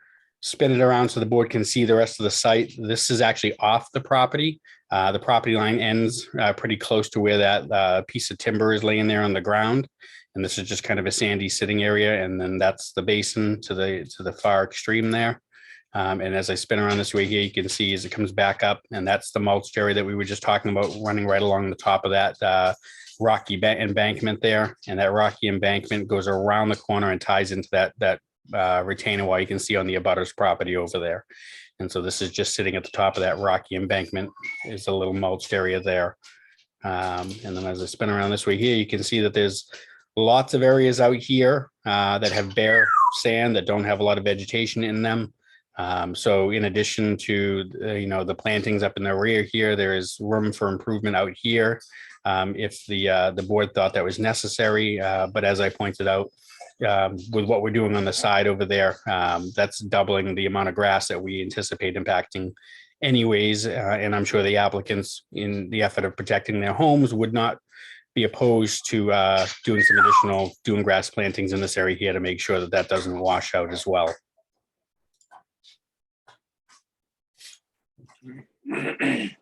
spin it around so the board can see the rest of the site. This is actually off the property. The property line ends pretty close to where that piece of timber is laying there on the ground. And this is just kind of a sandy sitting area. And then that's the basin to the far extreme there. And as I spin around this way here, you can see as it comes back up, and that's the mulch area that we were just talking about running right along the top of that rocky embankment there. And that rocky embankment goes around the corner and ties into that retainer wall you can see on the abutter's property over there. And so this is just sitting at the top of that rocky embankment. Is a little mulched area there. And then as I spin around this way here, you can see that there's lots of areas out here that have bare sand that don't have a lot of vegetation in them. So in addition to the plantings up in the rear here, there is room for improvement out here if the board thought that was necessary. But as I pointed out, with what we're doing on the side over there, that's doubling the amount of grass that we anticipate impacting anyways. And I'm sure the applicants, in the effort of protecting their homes, would not be opposed to doing some additional dune grass plantings in this area here to make sure that that doesn't wash out as well. And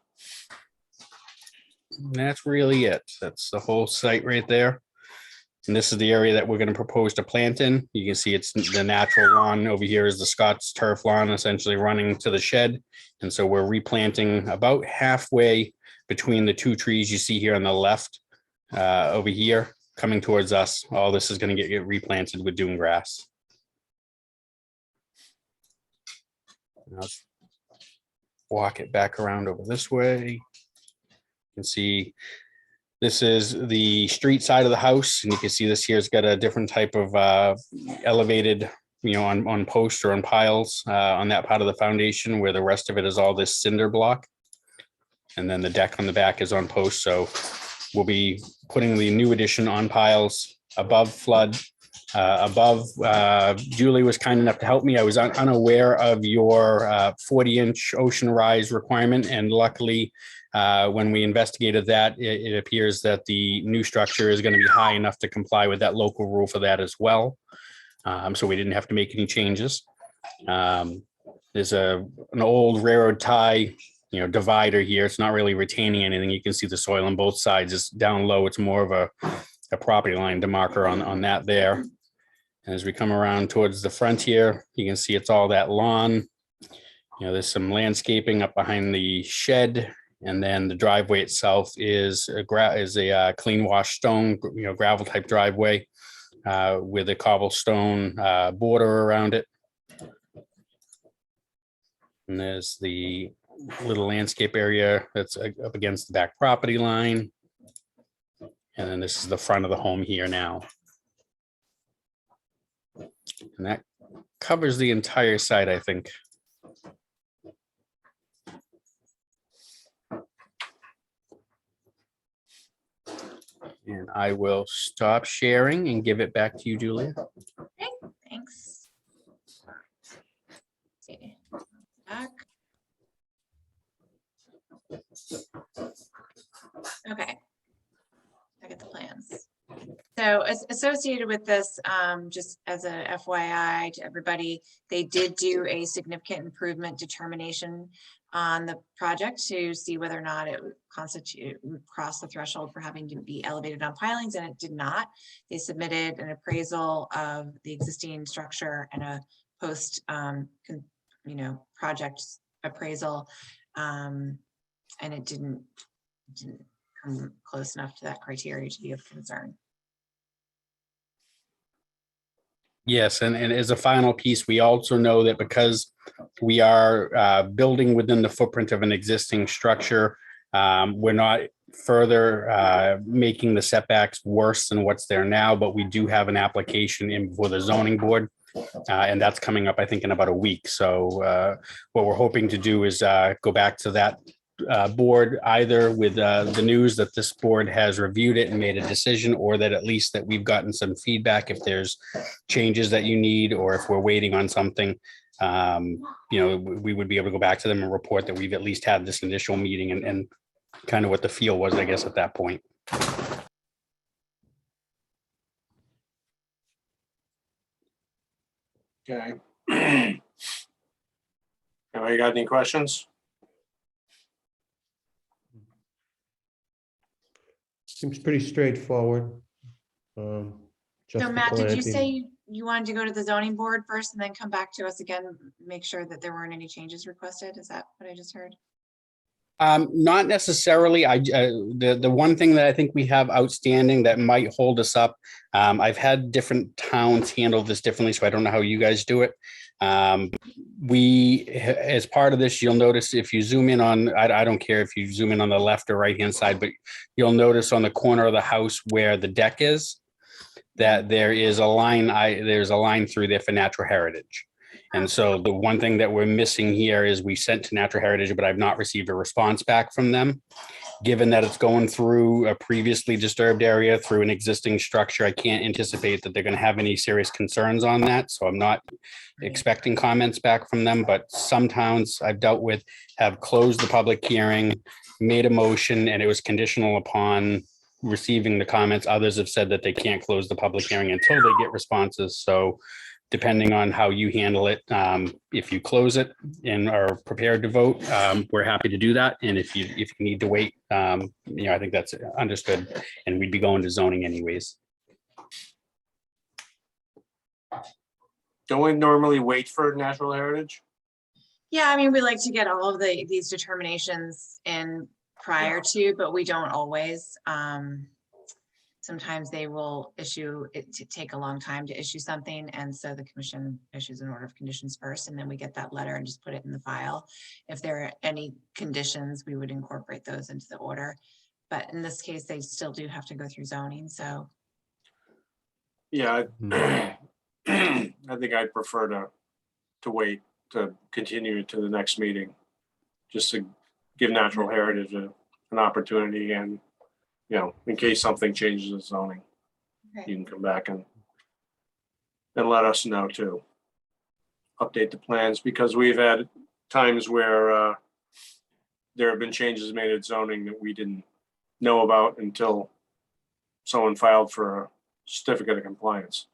that's really it. That's the whole site right there. And this is the area that we're going to propose to plant in. You can see it's the natural lawn. Over here is the Scott's turf lawn, essentially running to the shed. And so we're replanting about halfway between the two trees you see here on the left over here coming towards us. All this is going to get replanted with dune grass. Now, walk it back around over this way. You can see this is the street side of the house, and you can see this here's got a different type of elevated, on posts or on piles on that part of the foundation, where the rest of it is all this cinder block. And then the deck on the back is on posts. So we'll be putting the new addition on piles above flood. Julie was kind enough to help me. I was unaware of your 40-inch ocean rise requirement, and luckily, when we investigated that, it appears that the new structure is going to be high enough to comply with that local rule for that as well. So we didn't have to make any changes. There's an old railroad tie, divider here. It's not really retaining anything. You can see the soil on both sides. It's down low. It's more of a property line demarker on that there. And as we come around towards the front here, you can see it's all that lawn. There's some landscaping up behind the shed. And then the driveway itself is a clean wash stone, gravel type driveway with a cobblestone border around it. And there's the little landscape area that's up against the back property line. And then this is the front of the home here now. And that covers the entire site, I think. And I will stop sharing and give it back to you, Julia. Okay, thanks. See, back. Okay. I get the plans. So as associated with this, just as a FYI to everybody, they did do a significant improvement determination on the project to see whether or not it would cross the threshold for having to be elevated on pilings, and it did not. They submitted an appraisal of the existing structure and a post project appraisal, and it didn't come close enough to that criteria to be of concern. Yes, and as a final piece, we also know that because we are building within the footprint of an existing structure, we're not further making the setbacks worse than what's there now, but we do have an application in before the zoning board. And that's coming up, I think, in about a week. So what we're hoping to do is go back to that board, either with the news that this board has reviewed it and made a decision, or that at least that we've gotten some feedback if there's changes that you need, or if we're waiting on something. We would be able to go back to them and report that we've at least had this initial meeting and kind of what the feel was, I guess, at that point. Okay. Anybody got any questions? Seems pretty straightforward. Just So the Matt, did you planting. say you wanted to go to the zoning board first and then come back to us again, make sure that there weren't any changes requested? Is that what I just heard? Not necessarily. The one thing that I think we have outstanding that might hold us up. I've had different towns handle this differently, so I don't know how you guys do it. As part of this, you'll notice if you zoom in on, I don't care if you zoom in on the left or right hand side, but you'll notice on the corner of the house where the deck is, that there is a line. There's a line through there for natural heritage. And so the one thing that we're missing here is we sent to Natural Heritage, but I've not received a response back from them. Given that it's going through a previously disturbed area through an existing structure, I can't anticipate that they're going to have any serious concerns on that. So I'm not expecting comments back from them, but some towns I've dealt with have closed the public hearing, made a motion, and it was conditional upon receiving the comments. Others have said that they can't close the public hearing until they get responses. So depending on how you handle it, if you close it and are prepared to vote, we're happy to do that. And if you need to wait, I think that's understood, and we'd be going to zoning anyways. Don't we normally wait for natural heritage? Yeah, I mean, we like to get all of these determinations in prior to, but we don't always. Sometimes they will issue it to take a long time to issue something. And so the commission issues an order of conditions first, and then we get that letter and just put it in the file. If there are any conditions, we would incorporate those into the order. But in this case, they still do have to go through zoning, so. Yeah, I think I'd prefer to wait to continue to the next meeting, just to give natural heritage an opportunity, and in case something changes in zoning, Okay. you can come back and let us know too. Update the plans, because we've had times where there have been changes made at zoning that we didn't know about until someone filed for a certificate of compliance.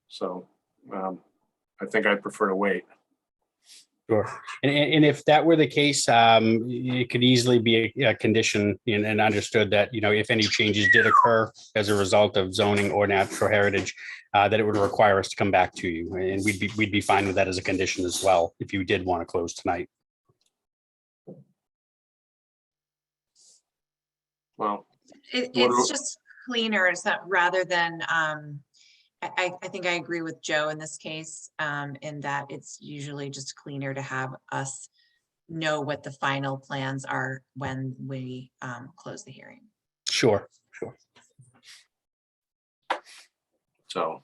So I think I'd prefer to wait. Sure. And if that were the case, it could easily be a condition and understood that, if any changes did occur as a result of zoning or natural heritage, that it would require us to come back to you. And we'd be fine with that as a condition as well, if you did want to close tonight. Well, It's just cleaner. It's not, rather than, I think I agree with Joe in this case, in that it's usually just cleaner to have us know what the final plans are when we close the hearing. Sure. so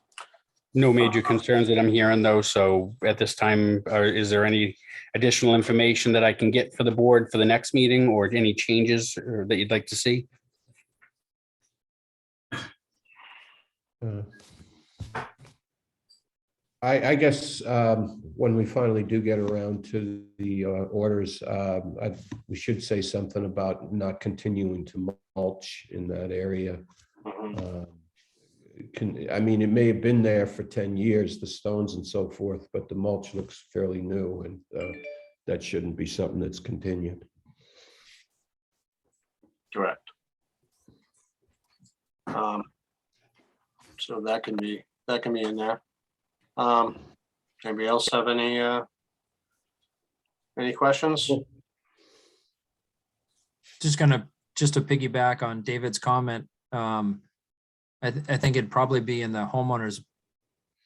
No major concerns that I'm hearing though. So at this time, is there any additional information that I can get for the board for the next meeting, or any changes that you'd like to see? I guess when we finally do get around to the orders, we should say something about not continuing to mulch in that area. I mean, it may have been there for 10 years, the stones and so forth, but the mulch looks fairly new, and that shouldn't be something that's continued. correct. So that can be in there. Anybody else have any questions? Just to piggyback on David's comment, I think it'd probably be in the homeowner's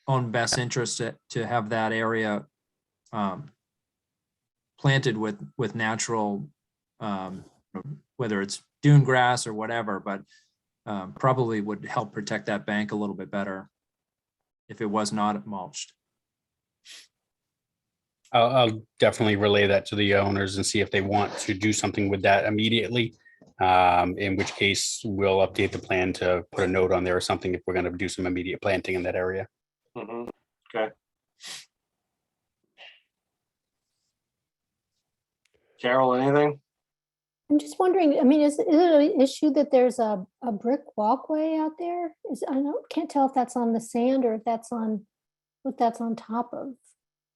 own best interest to have that area planted with natural, whether it's dune grass or whatever, but probably would help protect that bank a little bit better if it was not mulched. I'll definitely relay that to the owners and see if they want to do something with that immediately. In which case we'll update the plan to put a note on there or something if we're going to do some immediate planting in that area. Mhm. Okay. Carol, anything? I'm just wondering, I mean, is it an issue that there's a brick walkway out there? Can't tell if that's on the sand or if that's on, what that's on top of.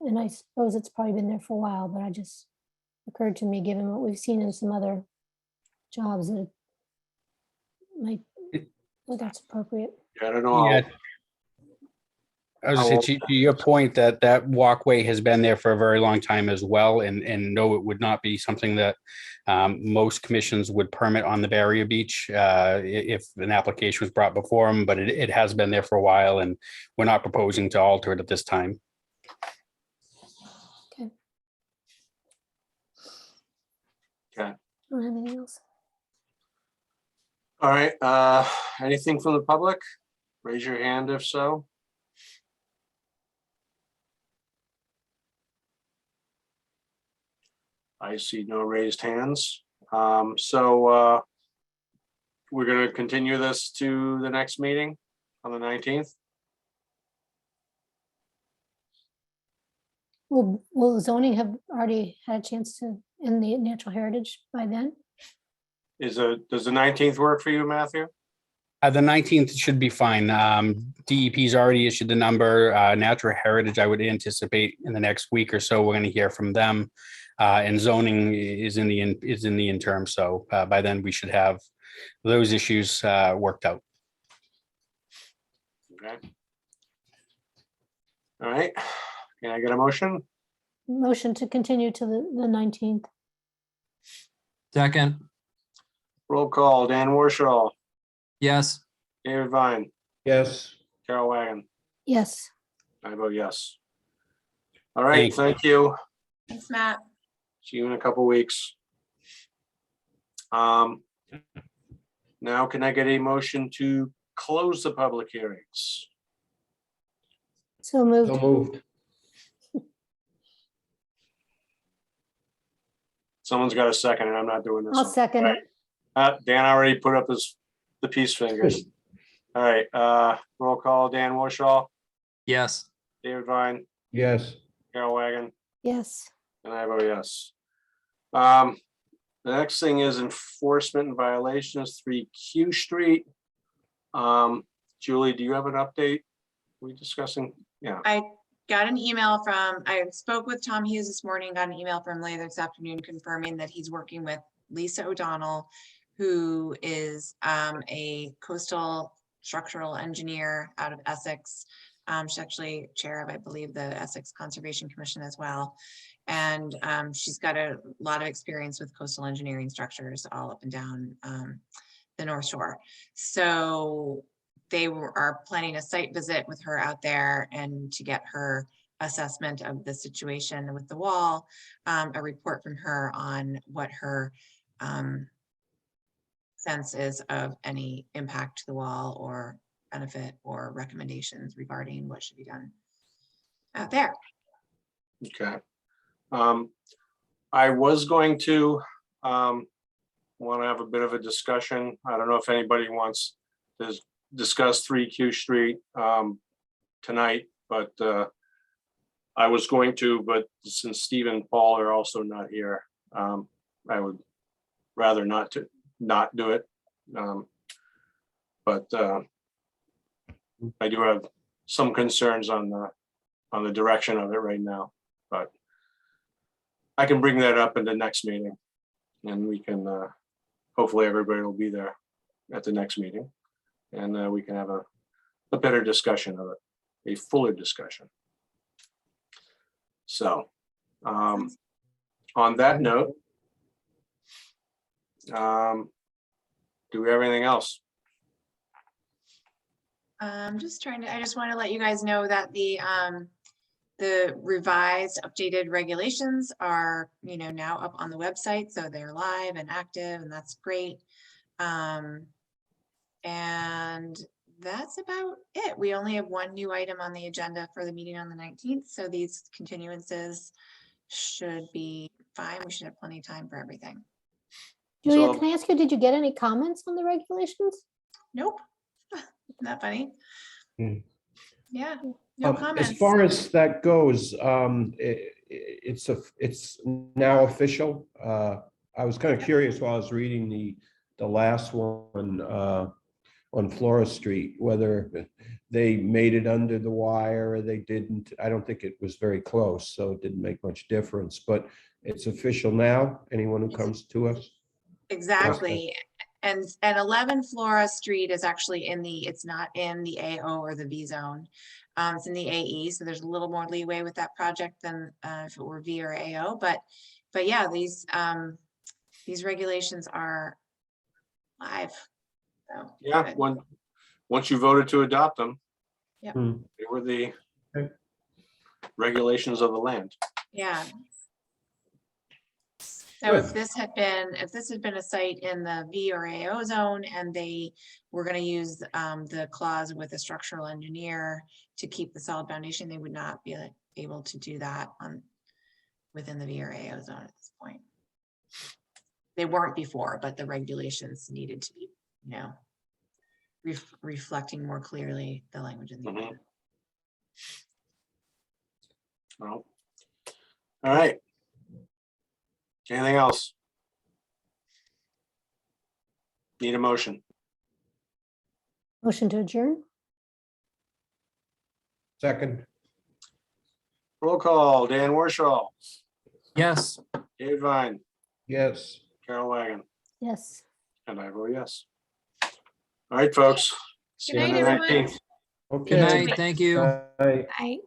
And I suppose it's probably been there for a while, but it just occurred to me, given what we've seen in some other jobs, that it might, well, that's appropriate. I don't know. Yeah. I was gonna say, to your point, that walkway has been there for a very long time as well, and no, it would not be something that most commissions would permit on the barrier beach if an application was brought before them, but it has been there for a while, and we're not proposing to alter it at this time. Okay. Okay. I don't have anything else. All right, anything from the public? Raise your hand if so. I see no raised hands. So we're going to continue this to the next meeting on the 19th. Will zoning have already had a chance to end the natural heritage by then? Does the 19th work for you, Matthew? The 19th should be fine. DEP's already issued the number. Natural Heritage, I would anticipate in the next week or so, we're going to hear from them. And zoning is in the interim. So by then we should have those issues worked out. Okay. All right. Can I get a motion? Motion to continue to the 19th. Second, Roll call. Dan Warshaw, yes. David Vine, Yes. Carol Wagon. Yes. I vote yes. All right. Thank you. Thank you. Thanks, Matt. See you in a couple weeks. Now can I get a motion to close the public hearings? So moved. So moved. Someone's got a second, and I'm not doing this. I'll one. second it. Dan already put up the peace fingers. All right, roll call. Dan Warshaw, Yes. David Vine, Yes. Carol Wagon, Yes. and I vote yes. The next thing is enforcement and violations, 3 Q Street. Julie, do you have an update? Are we discussing? Yeah. I got an email I spoke with Tom Hughes this morning, got an email from later this afternoon confirming that he's working with Lisa O'Donnell, who is a coastal structural engineer out of Essex. She's actually chair of, I believe, the Essex Conservation Commission as well. And she's got a lot of experience with coastal engineering structures all up and down the North Shore. So they are planning a site visit with her out there and to get her assessment of the situation with the wall, a report from her on what her sense is of any impact to the wall or benefit or recommendations regarding what should be done out there. Okay. I was going to want to have a bit of a discussion. I don't know if anybody wants to discuss 3 Q Street tonight, but I was going to, but since Steve and Paul are also not here, I would rather not do it. But I do have some concerns on the direction of it right now, but I can bring that up in the next meeting, and we can hopefully everybody will be there at the next meeting, and we can have a better discussion of it, a fuller discussion. So on that note, do we have anything else? I just want to let you guys know that the revised updated regulations are, now up on the website. So they're live and active, and that's great. And that's about it. We only have one new item on the agenda for the meeting on the 19th, so these continuances should be fine. We should have plenty of time for everything. Julia, So- can I ask you, did you get any comments on the regulations? Nope. Isn't that funny? Hmm. Yeah, no comments. As far as that goes, it's now official. I was kind of curious while I was reading the last one on Flora Street, whether they made it under the wire or they didn't. I don't think it was very close, so it didn't make much difference, but it's official now. Anyone who comes to us? Exactly. And 11 Flora Street is actually it's not in the AO or the V zone. It's in the AE, so there's a little more leeway with that project than if it were V or AO. But yeah, these regulations are live. So, Yeah, good. once you voted to adopt them. Yep. They were the Okay. regulations of the land. Yeah. So if Good. this had been a site in the V or AO zone and they were going to use the clause with a structural engineer to keep the solid foundation, they would not be able to do that within the V or AO zone at this point. They weren't before, but the regulations needed to be, reflecting more clearly the language in the agreement. Well, all right. Anything else? Need a motion? Motion to adjourn? Second, Roll call, Dan Warshall, Yes. David Vine, yes. Carol Wagon, Yes. and I vote yes. All right, folks. See you on night, the everyone. 19th. Okay. Good night. Thank you. Bye. I